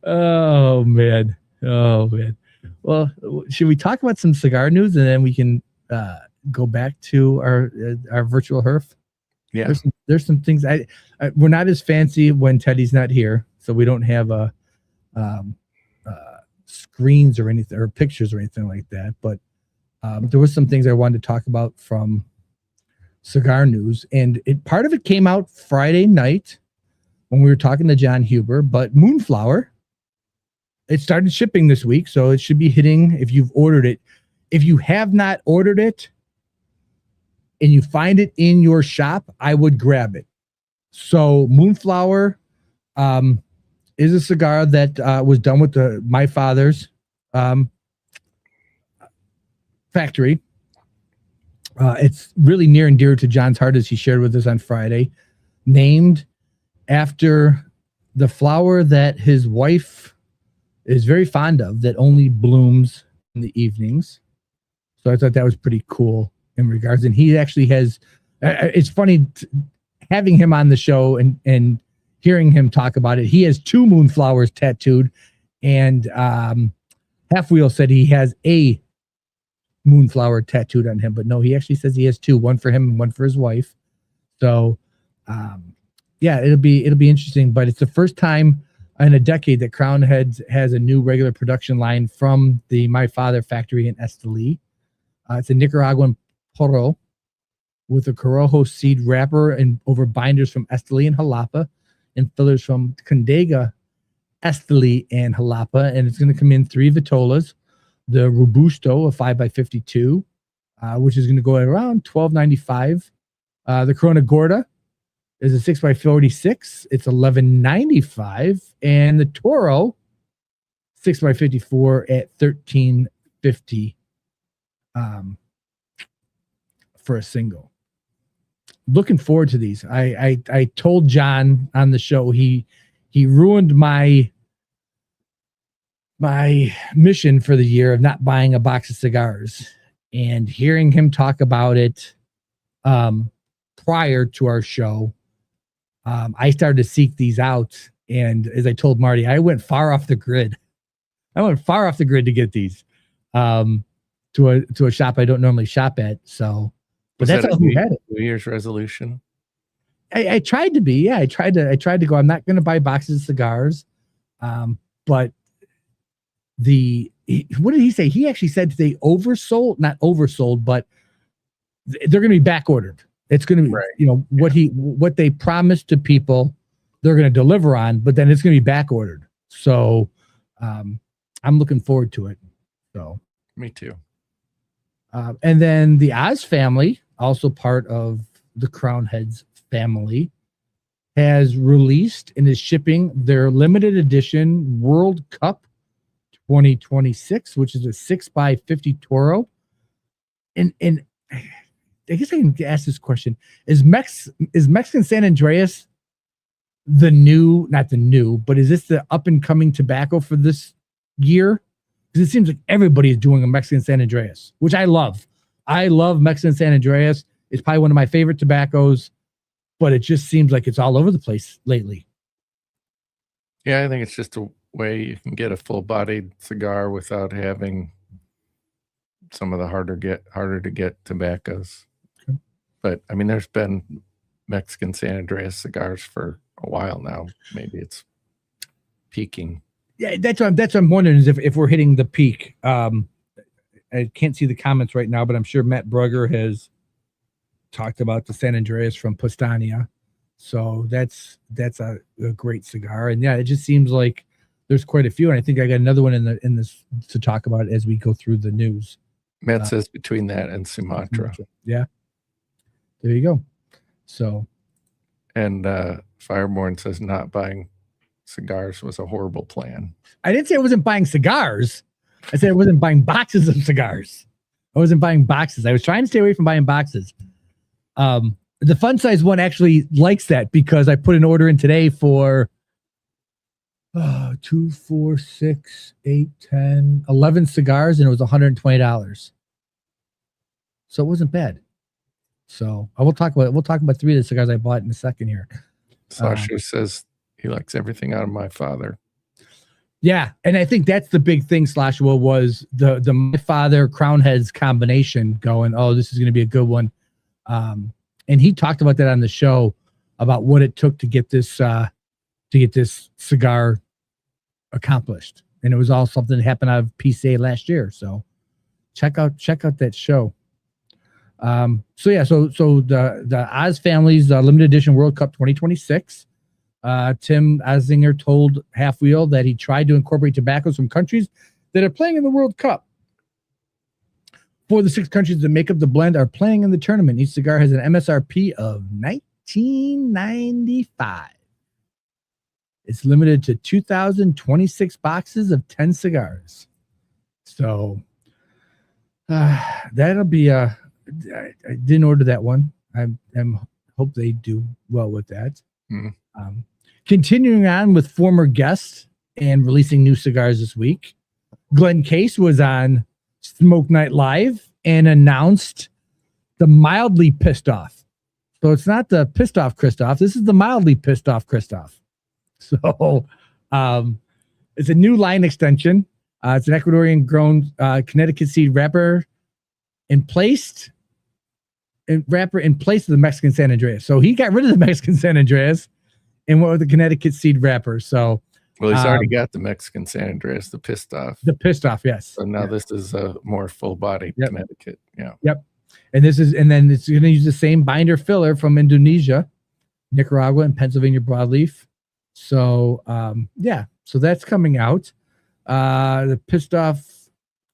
Oh man. Well, should we talk about some cigar news and then we can go back to our virtual herf?
Yeah.
There's some things we're not as fancy when Teddy's not here, so we don't have screens or anything or pictures or anything like that. But there was some things I wanted to talk about from cigar news, and part of it came out Friday night when we were talking to John Huber. But Moonflower, it started shipping this week, so it should be hitting if you've ordered it. If you have not ordered it and you find it in your shop, I would grab it. So Moonflower is a cigar that was done with my father's factory. It's really near and dear to John's heart, as he shared with us on Friday, named after the flower that his wife is very fond of that only blooms in the evenings. So I thought that was pretty cool in regards. And he actually has, it's funny having him on the show and hearing him talk about it. He has 2 moonflowers tattooed, and Half Wheel said he has a moonflower tattooed on him, but no, he actually says he has 2, one for him and one for his wife. So yeah, it'll be interesting, but it's the first time in a decade that Crown Heads has a new regular production line from the My Father factory in Esteli. It's a Nicaraguan poro with a Corojo seed wrapper and over binders from Esteli and Jalapa and fillers from Condega, Esteli, and Jalapa. And it's going to come in 3 vitolas. The Robusto, a 5x52, which is going to go at around $12.95. The Corona Gorda is a 6x46. It's $11.95. And the Toro, 6x54 at $13.50 for a single. Looking forward to these. I told John on the show he ruined my mission for the year of not buying a box of cigars, and hearing him talk about it prior to our show, I started to seek these out. And as I told Marty, I went far off the grid. To get these to a shop I don't normally shop at. So, but that's how we had it.
New Year's resolution.
I tried to be, yeah. I tried to go. I'm not going to buy boxes of cigars, but what did he say? He actually said they not oversold, but they're going to be back ordered. It's going to be, right. What they promised to people, they're going to deliver on, but then it's going to be back ordered. So, I'm looking forward to it. So,
me too.
And then the Oz family, also part of the Crown Heads family, has released and is shipping their limited edition World Cup 2026, which is a 6x50 Toro. And I guess I can ask this question: Is Mexican San Andreas not the new, but is this the up and coming tobacco for this year? Because it seems like everybody is doing a Mexican San Andreas, which I love. I love Mexican San Andreas. It's probably one of my favorite tobaccos, but it just seems like it's all over the place lately.
Yeah, I think it's just a way you can get a full-bodied cigar without having some of the harder to get tobaccos. Okay. But I mean, there's been Mexican San Andreas cigars for a while now. Maybe it's peaking.
Yeah, that's what I'm wondering, is if we're hitting the peak. I can't see the comments right now, but I'm sure Matt Brugger has talked about the San Andreas from Postania. So that's a great cigar. And yeah, it just seems like there's quite a few. And I think I got another one in this to talk about as we go through the news.
Matt says between that and Sumatra.
Yeah. There you go. So.
And Fireborn says not buying cigars was a horrible plan.
I didn't say I wasn't buying cigars. I said I wasn't buying boxes of cigars. I wasn't buying boxes. I was trying to stay away from buying boxes. The fun size one actually likes that, because I put an order in today for 2, 4, 6, 8, 10, 11 cigars, and it was $120. So it wasn't bad. So we'll talk about 3 of the cigars I bought in a second here.
Sasha says he likes everything out of My Father.
Yeah, and I think that's the big thing, Slashua, was the My Father Crown Heads combination going, oh, this is going to be a good one. And he talked about that on the show, about what it took to get this cigar accomplished. And it was all something that happened out of PCA last year. So check out that show. So the Oz family's limited edition World Cup 2026. Tim Ozinger told Half Wheel that he tried to incorporate tobaccos from countries that are playing in the World Cup. 4 of the 6 countries that make up the blend are playing in the tournament. Each cigar has an MSRP of $19.95. It's limited to 2,026 boxes of 10 cigars. So, That'll be I didn't order that one. I'm hope they do well with that.
Mm.
Continuing on with former guests and releasing new cigars this week, Glenn Case was on Smoke Night Live and announced the mildly pissed off. So it's not the pissed off Christoph. This is the mildly pissed off Christoph. So it's a new line extension. It's an Ecuadorian grown Connecticut seed wrapper in place of the Mexican San Andreas. So he got rid of the Mexican San Andreas and went with the Connecticut seed wrapper. So
Well, he's already got the Mexican San Andreas, the pissed off.
the pissed off, yes.
So now this is a more full body
Yep.
Connecticut. Yeah.
Yep. And then it's going to use the same binder filler from Indonesia, Nicaragua, and Pennsylvania broadleaf. So so that's coming out. The pissed off,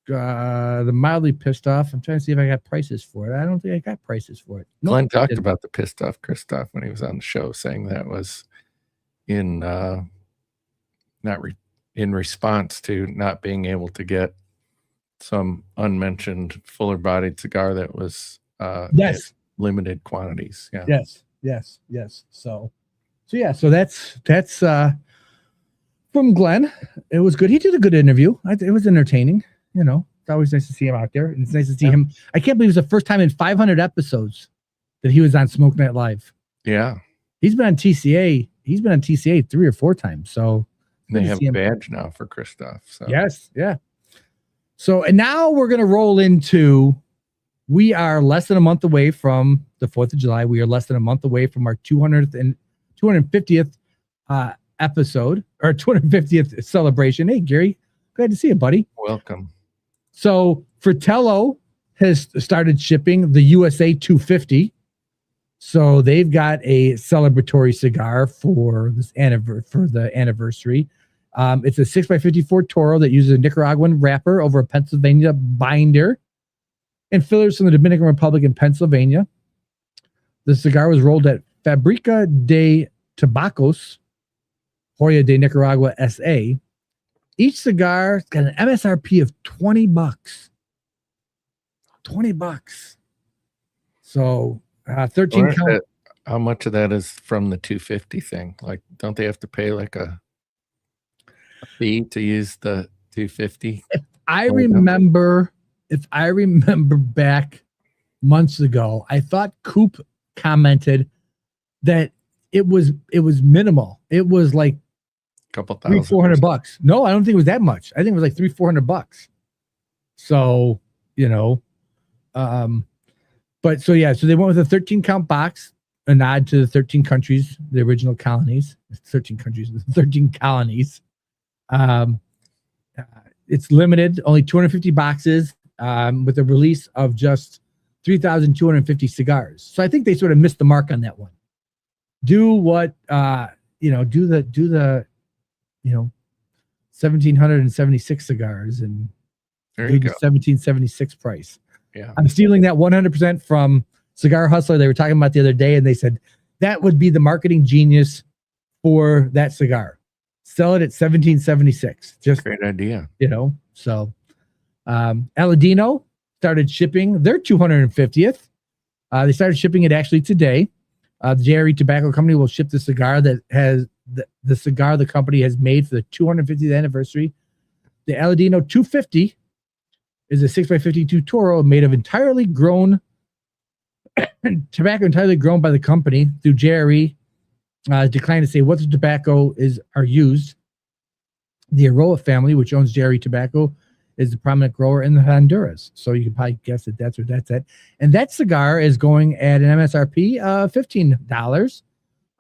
the mildly pissed off. I'm trying to see if I got prices for it. I don't think I got prices for it. No,
Glenn
I
talked
didn't.
about the pissed off Christoph when he was on the show, saying that was in in response to not being able to get some unmentioned fuller bodied cigar that was
Yes.
limited quantities. Yeah.
Yes. So that's from Glenn. It was good. He did a good interview. It was entertaining. You know, it's always nice to see him out there. And it's nice to see him. I can't believe it's the first time in 500 episodes that he was on Smoke Night Live.
Yeah.
He's been on TCA. He's been on TCA 3 or 4 times. So
They
good to
have
see
a
him.
badge now for Christoph. So
Yes. Yeah. So, and now we're going to roll into, we are less than a month away from the 4th of July. We are less than a month away from our 200th and 250th episode, or 250th celebration. Hey, Gary, glad to see you, buddy.
welcome.
So Fratello has started shipping the USA 250. So they've got a celebratory cigar for this for the anniversary. It's a 6x54 Toro that uses a Nicaraguan wrapper over a Pennsylvania binder and fillers from the Dominican Republic in Pennsylvania. The cigar was rolled at Fabrica de Tabacos, Joya de Nicaragua, SA. Each cigar's got an MSRP of $20. $20. So 13
Wonder
count.
how much of that is from the 250 thing? Like, don't they have to pay like a fee to use the 250?
If I remember back months ago, I thought Coop commented that it was minimal. It was like
Couple thousand.
$300-400. No, I don't think it was that much. I think it was like $300-400. So, you know, but so yeah, so they went with a 13 count box, a nod to the 13 countries, the original colonies. 13 countries, 13 colonies. It's limited, only 250 boxes, with a release of just 3,250 cigars. So I think they sort of missed the mark on that one. Do what do the 1,776 cigars and
There
do
you
the
go.
1776 price.
Yeah.
I'm stealing that 100% from Cigar Hustler. They were talking about the other day, and they said that would be the marketing genius for that cigar. Sell it at 1776. Just,
Great idea.
so Aladino started shipping their 250th. They started shipping it actually today. The JRE Tobacco Company will ship the cigar that has the cigar the company has made for the 250th anniversary. The Aladino 250 is a 6x52 Toro made of entirely grown tobacco, entirely grown by the company through JRE. Declined to say what the tobacco are used. The Aroa family, which owns JRE Tobacco, is the prominent grower in Honduras. So you can probably guess that that's where that's at. And that cigar is going at an MSRP of $15.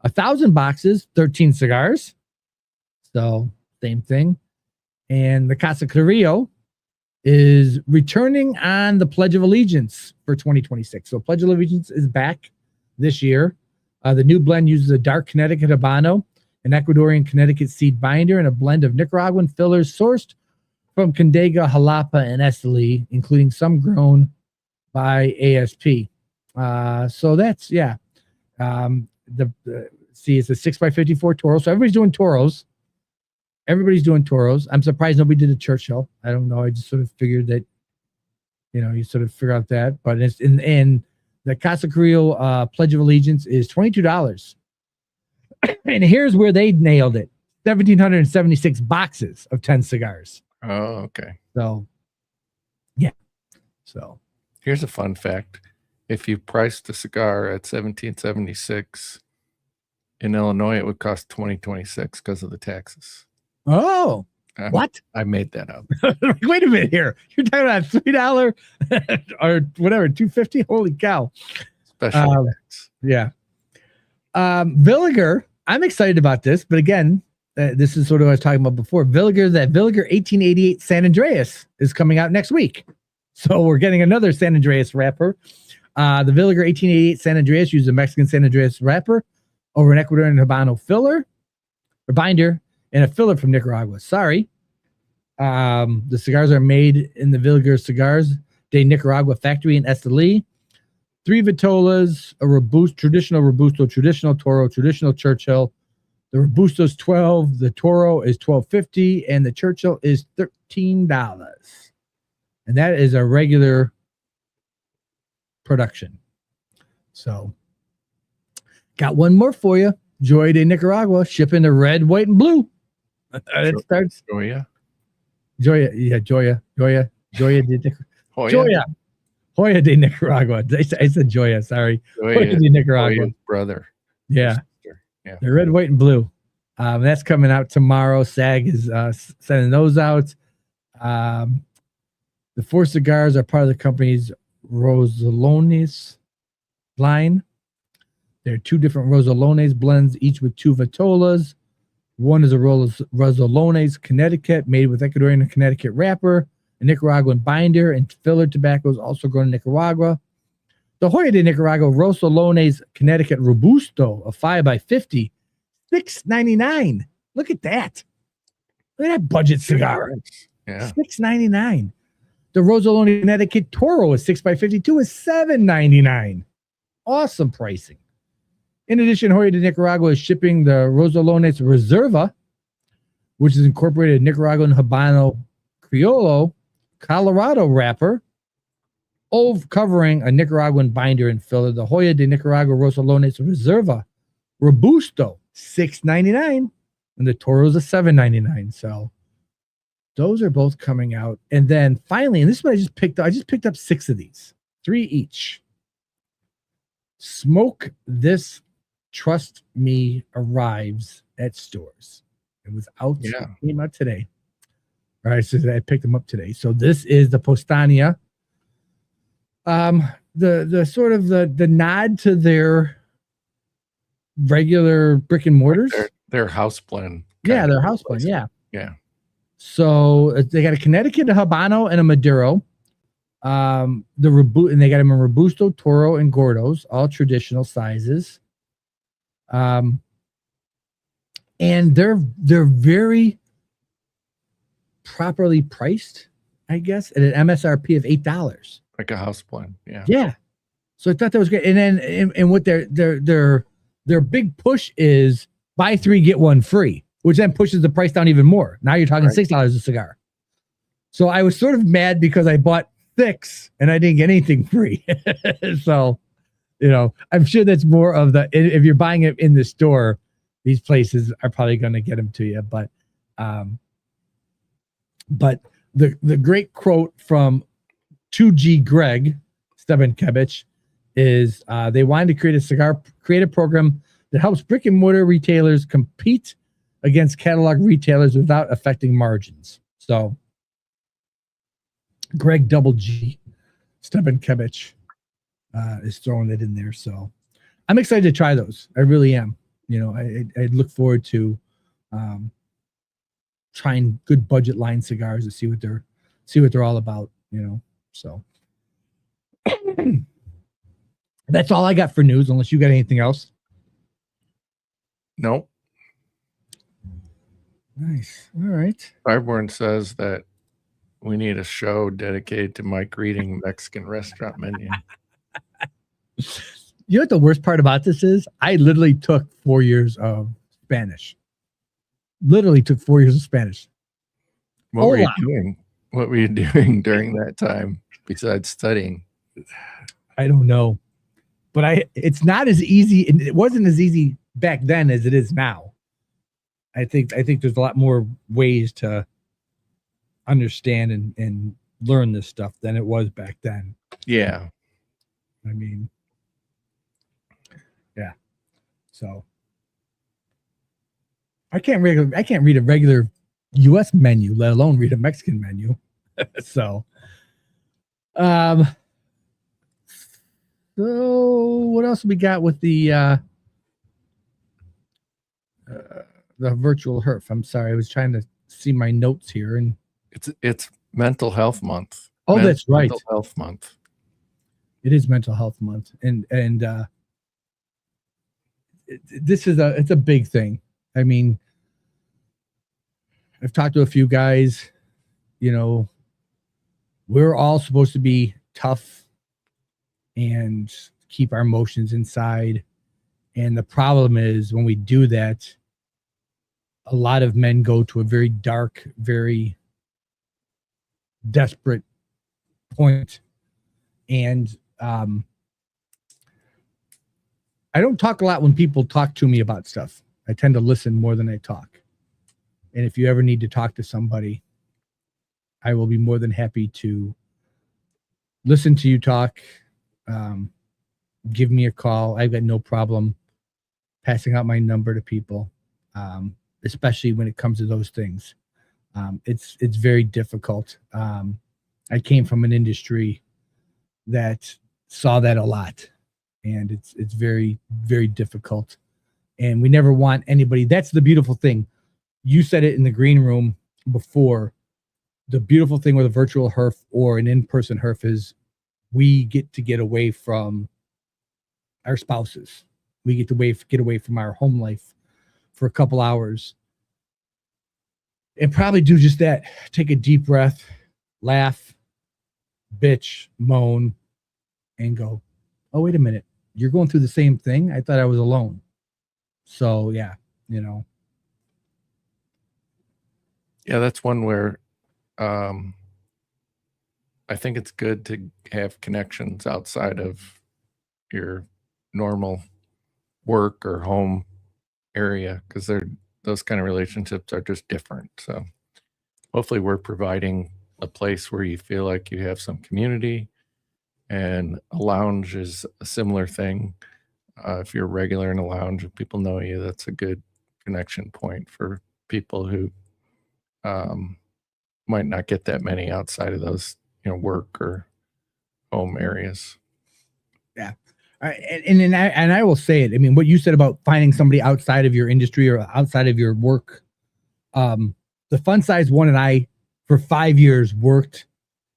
1,000 boxes, 13 cigars. So same thing. And the Casa Carrillo is returning on the Pledge of Allegiance for 2026. So Pledge of Allegiance is back this year. The new blend uses a dark Connecticut Habano, an Ecuadorian Connecticut seed binder, and a blend of Nicaraguan fillers sourced from Condega, Jalapa, and Esteli, including some grown by ASP. So that's, yeah. It's a 6x54 Toro. So everybody's doing Toros. I'm surprised nobody did a Churchill. I don't know. I just sort of figured that You sort of figure out that. But it's in the Casa Carrillo Pledge of Allegiance is $22. And here's where they nailed it: 1,776 boxes of 10 cigars.
Oh, okay.
So, yeah. So
here's a fun fact: if you priced a cigar at $17.76 in Illinois, it would cost $20.26 because of the taxes.
Oh, what?
I made that up.
Wait a minute here. You're talking about $3 or whatever, $2.50? Holy cow.
Special tax.
Yeah. Villiger, I'm excited about this, but again, this is sort of what I was talking about before. Villiger 1888 San Andreas is coming out next week. So we're getting another San Andreas wrapper. The Villiger 1888 San Andreas uses a Mexican San Andreas wrapper over an Ecuadorian Habano filler or binder and a filler from Nicaragua. Sorry. The cigars are made in the Villiger Cigars de Nicaragua factory in Esteli. 3 Vitolas, a traditional Robusto, traditional Toro, traditional Churchill. The Robusto is $12, the Toro is $12.50, and the Churchill is $13. And that is a regular production. So, got one more for you. Joya de Nicaragua, shipping the red, white, and blue. It starts.
Joya
Joya de Nicaragua. Joya de Nicaragua. I said Joya, sorry. Joya de Nicaragua.
Joya's brother.
Yeah.
Yeah.
The red, white, and blue. That's coming out tomorrow. SAG is sending those out. The 4 cigars are part of the company's Rosalones line. There are 2 different Rosalones blends, each with 2 Vitolas. One is a Rosalones Connecticut, made with Ecuadorian and Connecticut wrapper, a Nicaraguan binder, and filler tobaccos also grown in Nicaragua. The Joya de Nicaragua Rosalones Connecticut Robusto, a 5x50, $6.99. Look at that. Look at that budget cigar.
Yeah.
$6.99. The Rosalone Connecticut Toro, a 6x52, is $7.99. Awesome pricing. In addition, Joya de Nicaragua is shipping the Rosalones Reserva, which is incorporated Nicaraguan Habano Criollo Colorado wrapper, covering a Nicaraguan binder and filler. The Joya de Nicaragua Rosalones Reserva Robusto, $6.99, and the Toro's a $7.99. So those are both coming out. And then finally, and this is what I just picked up. I just picked up 6 of these, 3 each. Smoke This Trust Me arrives at stores. It was out.
Yeah.
It came out today. All right, so I picked them up today. So this is the Postania. The sort of the nod to their regular brick and mortars.
Their house blend.
Yeah, their house blend. Yeah.
Yeah.
So they got a Connecticut, a Habano, and a Maduro. And they got them in Robusto, Toro, and Gordos, all traditional sizes. And they're very properly priced, I guess, at an MSRP of $8.
Like a house blend. Yeah.
Yeah. So I thought that was great. And then and what their big push is buy 3, get 1 free, which then pushes the price down even more. Now you're talking $6 a cigar. So I was sort of mad because I bought 6 and I didn't get anything free. So, I'm sure that's more of if you're buying it in the store, these places are probably going to get them to you. But the great quote from 2G Greg Stepankevich is they wanted to create a program that helps brick and mortar retailers compete against catalog retailers without affecting margins. So Greg Double G Stepankevich is throwing it in there. So I'm excited to try those. I really am. I look forward to trying good budget line cigars to see what they're all about. So that's all I got for news, unless you got anything else.
Nope.
Nice. All right.
Fireborn says that we need a show dedicated to Mike reading Mexican restaurant menu.
You know what the worst part about this is? I literally took 4 years of Spanish. What were you doing?
What were you doing during that time besides studying?
I don't know, but it's not as easy, and it wasn't as easy back then as it is now. I think there's a lot more ways to understand and learn this stuff than it was back then.
Yeah.
I mean, yeah. So I can't read a regular U.S. menu, let alone read a Mexican menu. So what else we got with the virtual HERF? I'm sorry, I was trying to see my notes here, and
it's Mental Health Month.
Oh, that's right.
Mental Health Month.
It is Mental Health Month, and this is it's a big thing. I mean, I've talked to a few guys. You know, we're all supposed to be tough and keep our emotions inside, and the problem is when we do that, a lot of men go to a very dark, very desperate point. And I don't talk a lot when people talk to me about stuff. I tend to listen more than I talk. And if you ever need to talk to somebody, I will be more than happy to listen to you talk. Give me a call. I've got no problem passing out my number to people, especially when it comes to those things. It's very difficult. I came from an industry that saw that a lot, and it's very, very difficult. And we never want anybody. That's the beautiful thing. You said it in the green room before. The beautiful thing with a virtual HERF or an in-person HERF is we get away from our spouses. We get away from our home life for a couple hours and probably do just that. Take a deep breath, laugh, bitch, moan, and go, oh, wait a minute. You're going through the same thing? I thought I was alone. So, yeah, you know.
Yeah, that's one where I think it's good to have connections outside of your normal work or home area, because those kind of relationships are just different. So hopefully we're providing a place where you feel like you have some community, and a lounge is a similar thing. If you're regular in a lounge and people know you, that's a good connection point for people who might not get that many outside of those, work or home areas.
Yeah. And I will say it. I mean, what you said about finding somebody outside of your industry or outside of your work, the Fun Size One and I, for 5 years, worked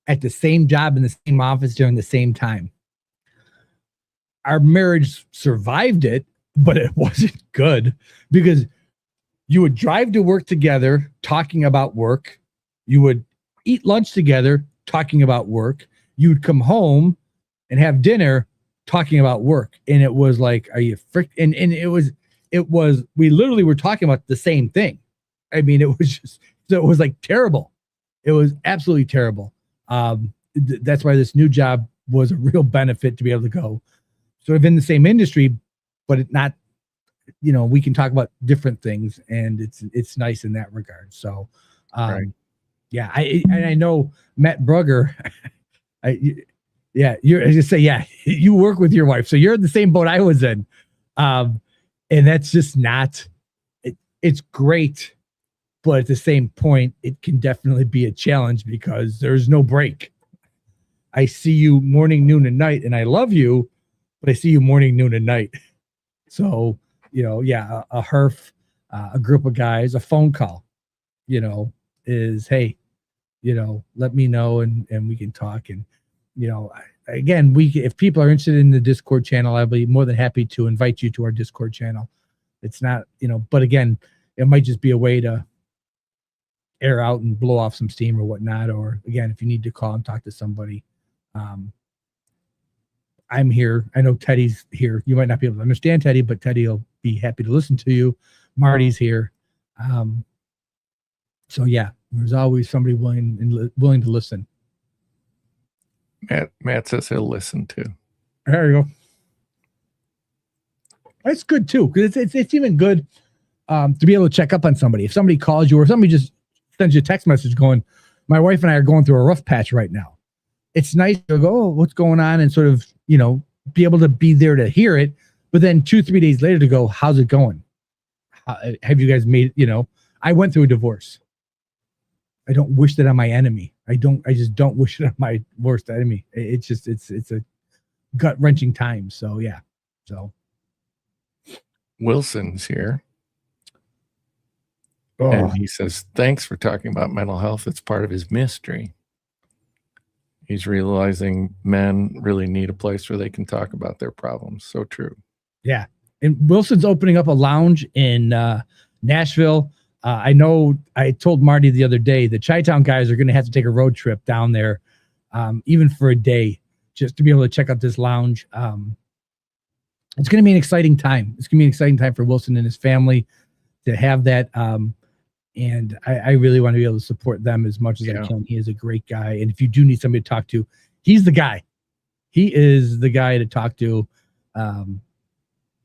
at the same job in the same office during the same time. Our marriage survived it, but it wasn't good because you would drive to work together talking about work. You would eat lunch together talking about work. You'd come home and have dinner talking about work. And it was like, are you frick? And it was, we literally were talking about the same thing. I mean, it was like terrible. It was absolutely terrible. That's why this new job was a real benefit to be able to go sort of in the same industry, but it not, we can talk about different things, and it's nice in that regard. So,
right.
Yeah, I know Matt Brugger. You work with your wife, so you're in the same boat I was in, and that's just not. It's great, but at the same point, it can definitely be a challenge because there's no break. I see you morning, noon, and night, and I love you, but I see you morning, noon, and night. So, a HERF, a group of guys, a phone call, is, hey, let me know and we can talk. And, again, if people are interested in the Discord channel, I'll be more than happy to invite you to our Discord channel. It's not, but again, it might just be a way to air out and blow off some steam or whatnot. Or again, if you need to call and talk to somebody, I'm here. I know Teddy's here. You might not be able to understand Teddy, but Teddy will be happy to listen to you. Marty's here. So yeah, There's always somebody willing to listen.
Matt says he'll listen too.
There you go. That's good too, because it's even good to be able to check up on somebody. If somebody calls you or somebody just sends you a text message going, my wife and I are going through a rough patch right now. It's nice to go, oh, what's going on? And sort of, be able to be there to hear it. But then 2-3 days later to go, how's it going? Have you guys made, I went through a divorce. I don't wish that on my enemy. I just don't wish it on my worst enemy. It's a gut wrenching time. So yeah. So
Wilson's here.
oh,
And he says, thanks for talking about mental health. It's part of his mystery. He's realizing men really need a place where they can talk about their problems. So true.
yeah. And Wilson's opening up a lounge in Nashville. I know I told Marty the other day, the Chi-Town guys are going to have to take a road trip down there, even for a day, just to be able to check out this lounge. It's going to be an exciting time. It's going to be an exciting time for Wilson and his family to have that. And I really want to be able to support them as much as I can. He is a great guy. And if you do need somebody to talk to, he's the guy. He is the guy to talk to.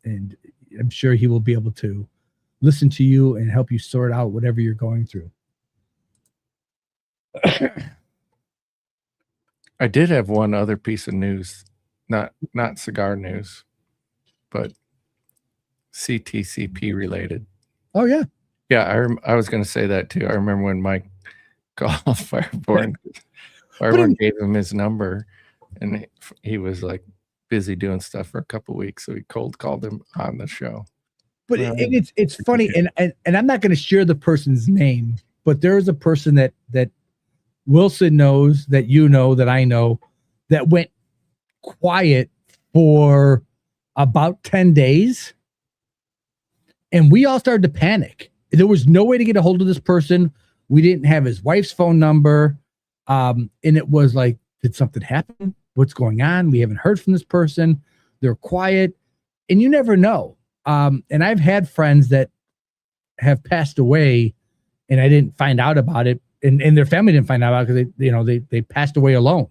And I'm sure he will be able to listen to you and help you sort out whatever you're going through.
I did have one other piece of news, not cigar news, but CTCP related.
Oh, yeah.
Yeah, I was going to say that too. I remember when Mike called Fireborn gave him his number, and he was like busy doing stuff for a couple of weeks, so he cold called him on the show.
But it's funny, and I'm not going to share the person's name, but there is a person that Wilson knows, that that I know, that went quiet for about 10 days, and we all started to panic. There was no way to get a hold of this person. We didn't have his wife's phone number, and it was like, did something happen? What's going on? We haven't heard from this person. They're quiet, and you never know. And I've had friends that have passed away, and I didn't find out about it, and their family didn't find out about it because they passed away alone.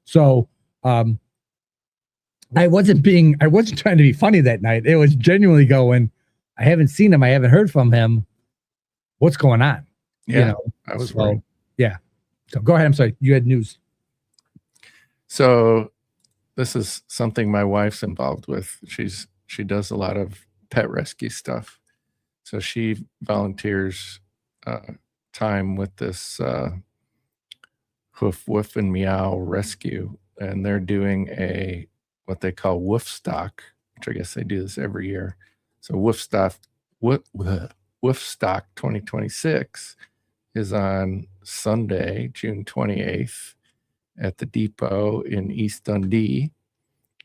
So I wasn't trying to be funny that night. It was genuinely going, I haven't seen him. I haven't heard from him. What's going on?
Yeah, I was worried.
Yeah. So go ahead. I'm sorry. You had news.
So this is something my wife's involved with. She does a lot of pet rescue stuff. So she volunteers time with this Hoof, Woof, and Meow rescue. And they're doing what they call Woof Stock, which I guess they do this every year. So Woof Stock 2026 is on Sunday, June 28th at the Depot in East Dundee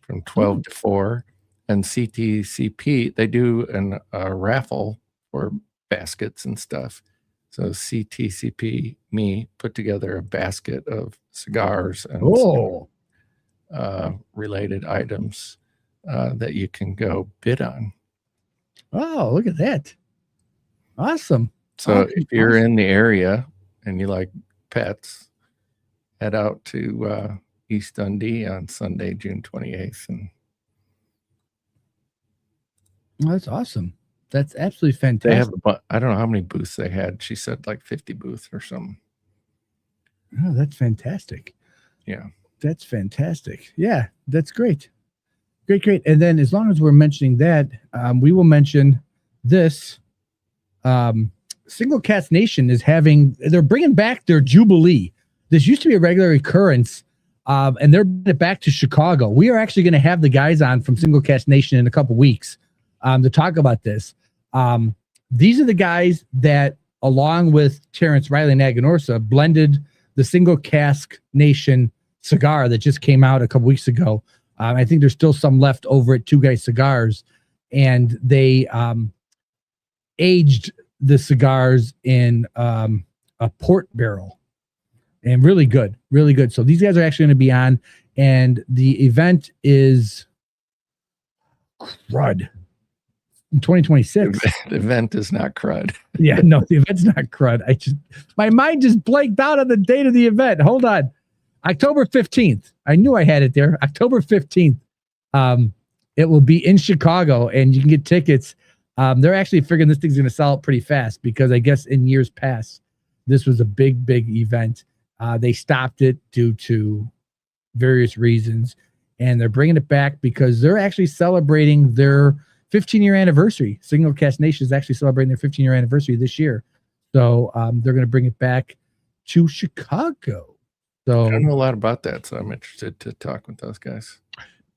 from 12 to 4. And CTCP, they do a raffle for baskets and stuff. So CTCP, me, put together a basket of cigars and related items that you can go bid on.
Oh, look at that. Awesome.
So if you're in the area and you like pets, head out to East Dundee on Sunday, June 28th. And
that's awesome. That's absolutely fantastic.
They have, I don't know how many booths they had. She said like 50 booths or something.
Oh, that's fantastic.
Yeah. That's
fantastic. Yeah, that's great. Great. And then as long as we're mentioning that, we will mention this. Single Cats Nation they're bringing back their Jubilee. This used to be a regular occurrence, and they're bringing it back to Chicago. We are actually going to have the guys on from Single Cats Nation in a couple weeks to talk about this. These are the guys that, along with Terrence Riley and Aganorsa, blended the Single Cask Nation cigar that just came out a couple weeks ago. I think there's still some left over at Two Guys Cigars, and they aged the cigars in a port barrel, and really good. So these guys are actually going to be on, and the event is crud. in 2026.
The event is not crud.
Yeah, no, the event's not crud. My mind just blanked out on the date of the event. Hold on. October 15th. I knew I had it there. October 15th. It will be in Chicago, and you can get tickets. They're actually figuring this thing's going to sell out pretty fast because I guess in years past, this was a big, big event. They stopped it due to various reasons, and they're bringing it back because they're actually celebrating their 15-year anniversary. Signal Cast Nation is actually celebrating their 15-year anniversary this year. So they're going to bring it back to Chicago. So
I don't know a lot about that, so I'm interested to talk with those guys.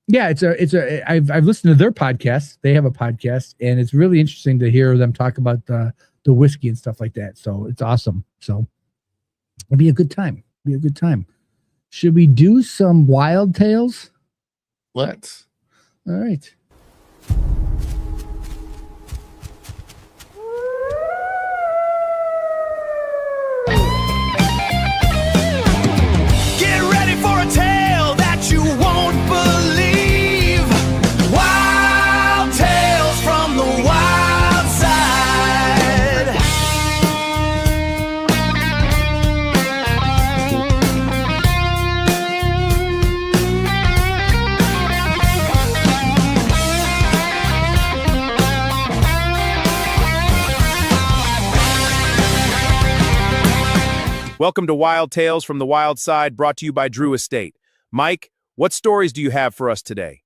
Yeah, I've listened to their podcast. They have a podcast, and it's really interesting to hear them talk about the whiskey and stuff like that. So it's awesome. So it'll be a good time. Should we do some wild tales?
Let's.
All right.
Get ready for a tale that you won't believe. Wild tales from the wild side.
Welcome to Wild Tales from the Wild Side, brought to you by Drew Estate. Mike, what stories do you have for us today?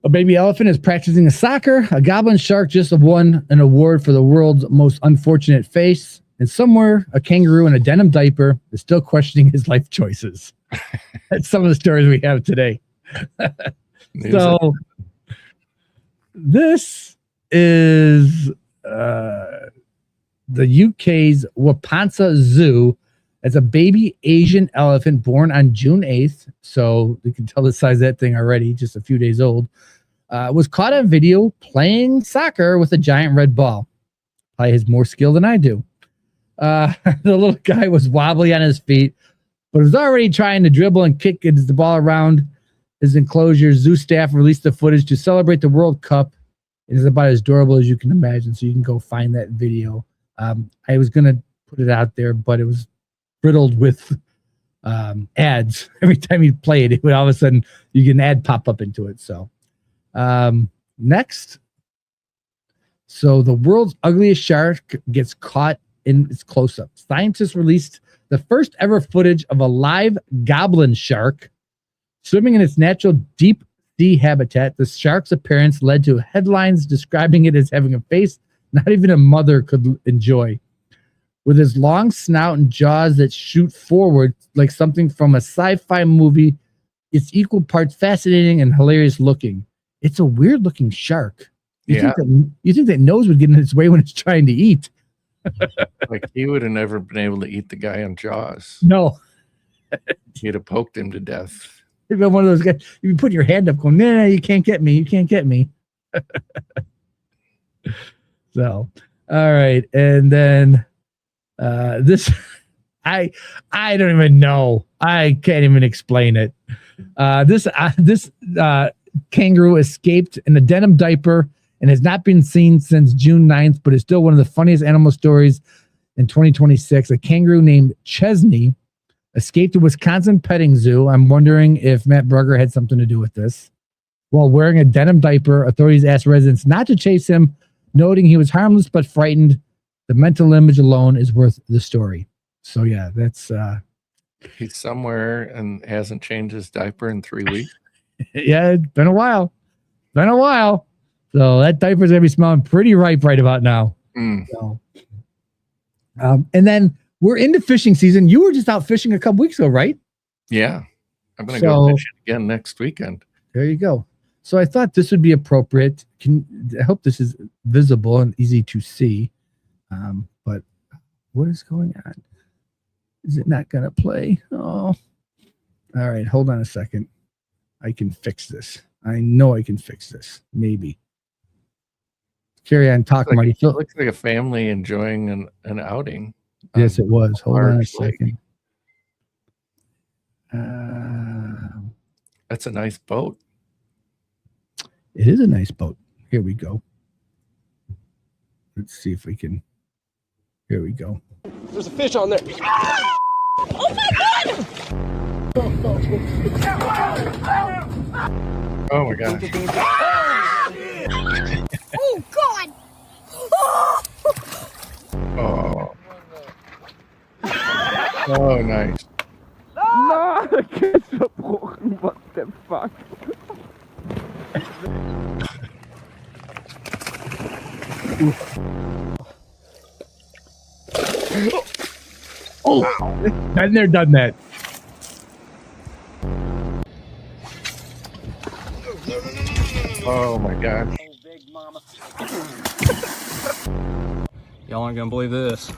A baby elephant is practicing soccer. A goblin shark just won an award for the world's most unfortunate face. And somewhere, a kangaroo in a denim diaper is still questioning his life choices. That's some of the stories we have today. So, this is the UK's Wapansa Zoo. As a baby Asian elephant born on June 8th, so you can tell the size of that thing already, just a few days old, was caught on video playing soccer with a giant red ball. Probably has more skill than I do. The little guy was wobbly on his feet, but was already trying to dribble and kick the ball around his enclosure. Zoo staff released the footage to celebrate the World Cup. It is about as adorable as you can imagine, so you can go find that video. I was going to put it out there, but it was riddled with ads. Every time you play it, it would all of a sudden you get an ad pop up into it. So next. So the world's ugliest shark gets caught in its close-up. Scientists released the first ever footage of a live goblin shark swimming in its natural deep sea habitat. The shark's appearance led to headlines describing it as having a face not even a mother could enjoy. With his long snout and jaws that shoot forward like something from a sci-fi movie, it's equal parts fascinating and hilarious looking. It's a weird looking shark. You think that nose would get in its way when it's trying to eat.
Like he would have never been able to eat the guy on Jaws.
No.
He'd have poked him to death.
You'd be one of those guys, you put your hand up going, no, you can't get me. You can't get me. So, all right. And then this, I don't even know. I can't even explain it. This kangaroo escaped in a denim diaper and has not been seen since June 9th, but is still one of the funniest animal stories in 2026. A kangaroo named Chesney escaped the Wisconsin Petting Zoo. I'm wondering if Matt Brugger had something to do with this. While wearing a denim diaper, authorities asked residents not to chase him, noting he was harmless but frightened. The mental image alone is worth the story. So yeah, that's
He's somewhere and hasn't changed his diaper in 3 weeks.
yeah, it's been a while. So that diaper's gonna be smelling pretty ripe right about now. So, and then we're into fishing season. You were just out fishing a couple weeks ago, right?
Yeah. I'm gonna go fishing again next weekend.
There you go. So I thought this would be appropriate. I hope this is visible and easy to see. But what is going on? Is it not going to play? Oh, all right. Hold on a second. I can fix this. I know I can fix this. Maybe. Carry on talking, Marty.
It looks like a family enjoying an outing.
Yes, it was. Hold on a second.
That's a nice boat.
It is a nice boat. Here we go. Let's see if we can. Here we go.
There's a fish on there.
Oh my gosh.
Oh, God.
Oh. Oh, nice.
No, der Käse verbrochen. What the fuck?
Oh, been there, done that.
Oh my God.
Y'all aren't gonna believe this.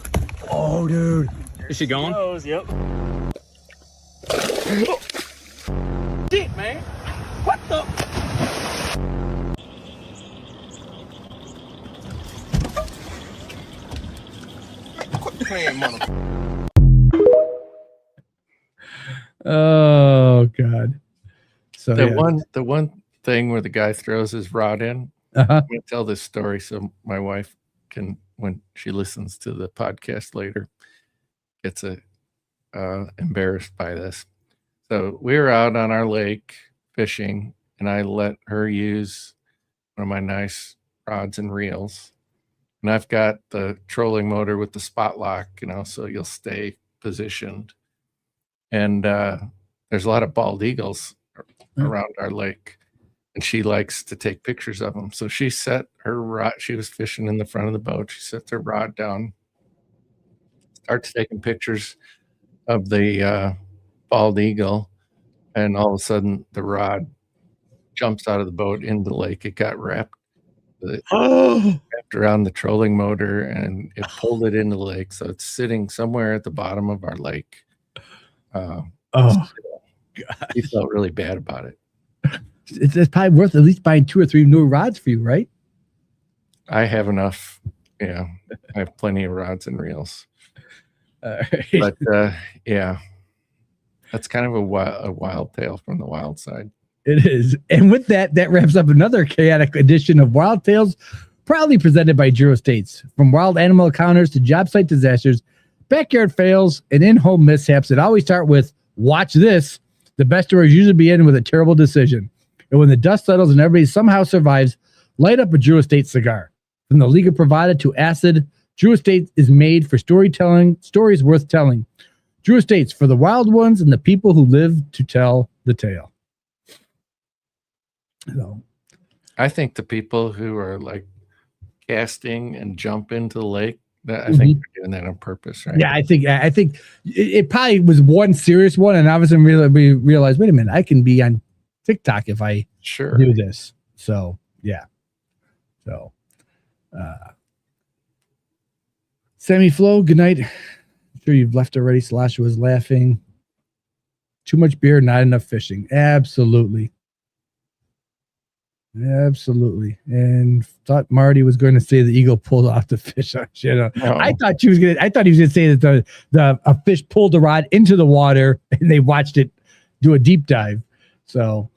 Oh, dude.
Is she gone?
Yep. Shit, man. What the?
Oh, God. So
The one thing where the guy throws his rod in.
Uh-huh.
I'm gonna tell this story so my wife can, when she listens to the podcast later, gets embarrassed by this. So we were out on our lake fishing, and I let her use one of my nice rods and reels. And I've got the trolling motor with the spot lock, so you'll stay positioned. And there's a lot of bald eagles around our lake, and she likes to take pictures of them. So she set her rod, she was fishing in the front of the boat. She sets her rod down, starts taking pictures of the bald eagle, and all of a sudden the rod jumps out of the boat into the lake. It got wrapped around the trolling motor, and it pulled it into the lake. So it's sitting somewhere at the bottom of our lake. He felt really bad about it.
It's probably worth at least buying 2 or 3 new rods for you, right?
I have enough. Yeah, I have plenty of rods and reels.
Right.
But yeah, that's kind of a wild tale from the wild side.
It is. And with that, that wraps up another chaotic edition of Wild Tales, proudly presented by Drew Estates. From wild animal encounters to job site disasters, backyard fails, and in-home mishaps that always start with, watch this. The best stories usually begin with a terrible decision. And when the dust settles and everybody somehow survives, light up a Drew Estate cigar. From the Liga Privada to acid, Drew Estate is made for storytelling, stories worth telling. Drew Estates, for the wild ones and the people who live to tell the tale. So,
I think the people who are like casting and jump into the lake, I think they're doing that on purpose, right?
yeah, I think it probably was one serious one, and obviously we realized, wait a minute, I can be on TikTok if I
Sure.
do this. So yeah. So Sammy Flo, good night. I'm sure you've left already. Slasher was laughing. Too much beer, not enough fishing. Absolutely. Absolutely. And thought Marty was going to say the eagle pulled off the fish.
No.
I thought he was going to say that a fish pulled the rod into the water and they watched it do a deep dive. So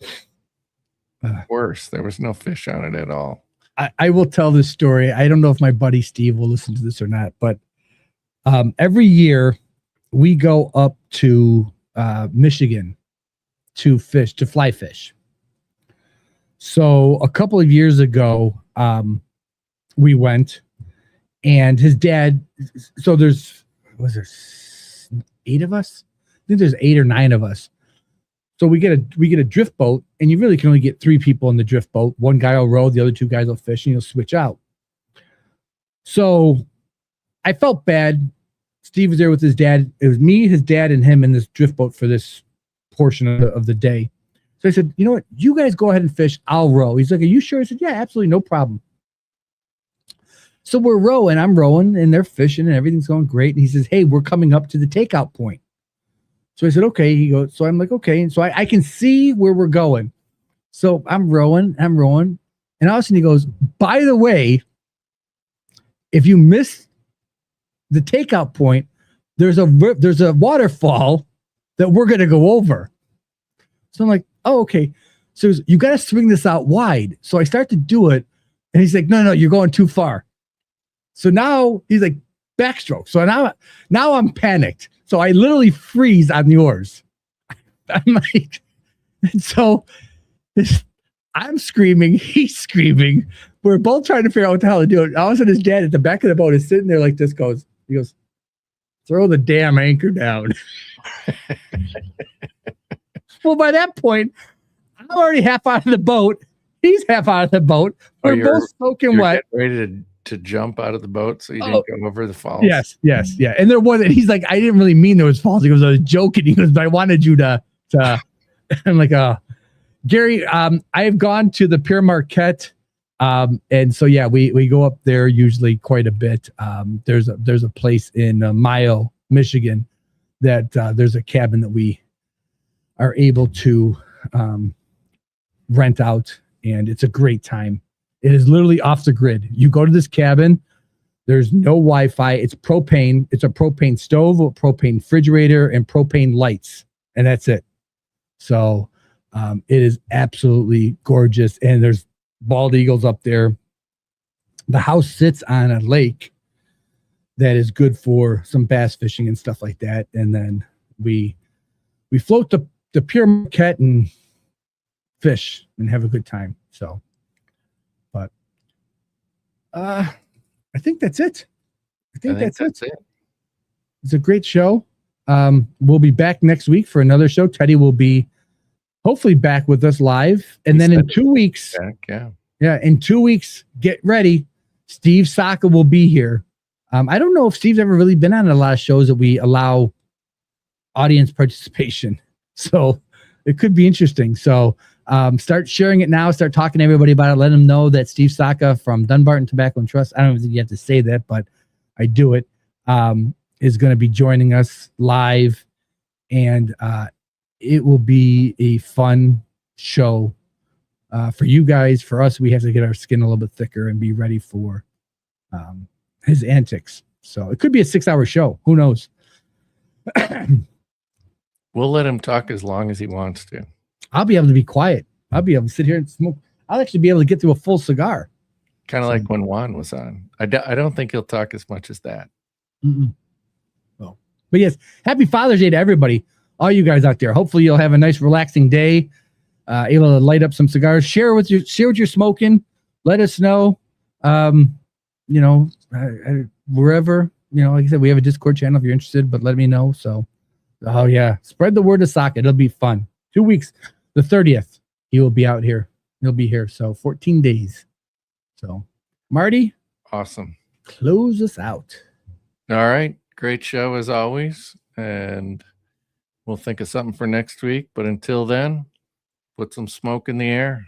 Worse, there was no fish on it at all.
I will tell this story. I don't know if my buddy Steve will listen to this or not, but every year we go up to Michigan to fly fish. So a couple of years ago, we went, and his dad. So there 8 of us? I think there's 8 or 9 of us. So we get a drift boat, and you really can only get 3 people in the drift boat. One guy will row, the other 2 guys will fish, and you'll switch out. So I felt bad. Steve was there with his dad. It was me, his dad, and him in this drift boat for this portion of the day. So I said, you know what? You guys go ahead and fish. I'll row. He's like, are you sure? I said, yeah, absolutely. No problem. So we're rowing. I'm rowing, and they're fishing, and everything's going great. And he says, hey, we're coming up to the takeout point. So I said, okay. He goes, so I'm like, okay. And so I can see where we're going. So I'm rowing. And all of a sudden he goes, by the way, if you miss the takeout point, there's a waterfall that we're going to go over. So I'm like, oh, okay. So you got to swing this out wide. So I start to do it. And he's like, no, you're going too far. So now he's like, backstroke. So now I'm panicked. So I literally freeze on the oars. I'm like, and so I'm screaming, he's screaming. We're both trying to figure out what the hell to do. All of a sudden his dad at the back of the boat is sitting there like this, he goes, throw the damn anchor down. Well, by that point, I'm already half out of the boat. He's half out of the boat. We're both soaking wet.
Ready to jump out of the boat so you didn't go over the falls.
Yes. Yeah. And there wasn't. He's like, I didn't really mean there was falls. He goes, I was joking. He goes, but I wanted you to. I'm like, Gary. I have gone to the Pier Marquette, and so yeah, we go up there usually quite a bit. There's a place in Mayo, Michigan, that there's a cabin that we are able to rent out, and it's a great time. It is literally off the grid. You go to this cabin, there's no Wi-Fi. It's propane. It's a propane stove, a propane refrigerator, and propane lights, and that's it. So it is absolutely gorgeous, and there's bald eagles up there. The house sits on a lake that is good for some bass fishing and stuff like that, and then we float the Pier Marquette and fish and have a good time. So, but I think that's it. I think that's it. It's a great show. We'll be back next week for another show. Teddy will be hopefully back with us live. And then in 2 weeks, in 2 weeks, get ready. Steve Saka will be here. I don't know if Steve's ever really been on a lot of shows that we allow audience participation. So it could be interesting. So start sharing it now. Start talking to everybody about it. Let them know that Steve Saka from Dunbarton Tobacco and Trust, I don't think you have to say that, but I do it, is going to be joining us live. And it will be a fun show for you guys. For us, we have to get our skin a little bit thicker and be ready for his antics. So it could be a 6-hour show. Who knows?
We'll let him talk as long as he wants to.
I'll be able to be quiet. I'll be able to sit here and smoke. I'll actually be able to get through a full cigar.
Kind of like when Juan was on. I don't think he'll talk as much as that.
Well, but yes, happy Father's Day to everybody. All you guys out there. Hopefully you'll have a nice relaxing day. Able to light up some cigars. Share what you're smoking. Let us know. Wherever, like I said, we have a Discord channel if you're interested, but let me know. So, oh yeah, spread the word of Saka. It'll be fun. 2 weeks, the 30th, he will be out here. He'll be here. So 14 days. So Marty,
awesome.
Close us out.
All right. Great show as always. And we'll think of something for next week. But until then, put some smoke in the air.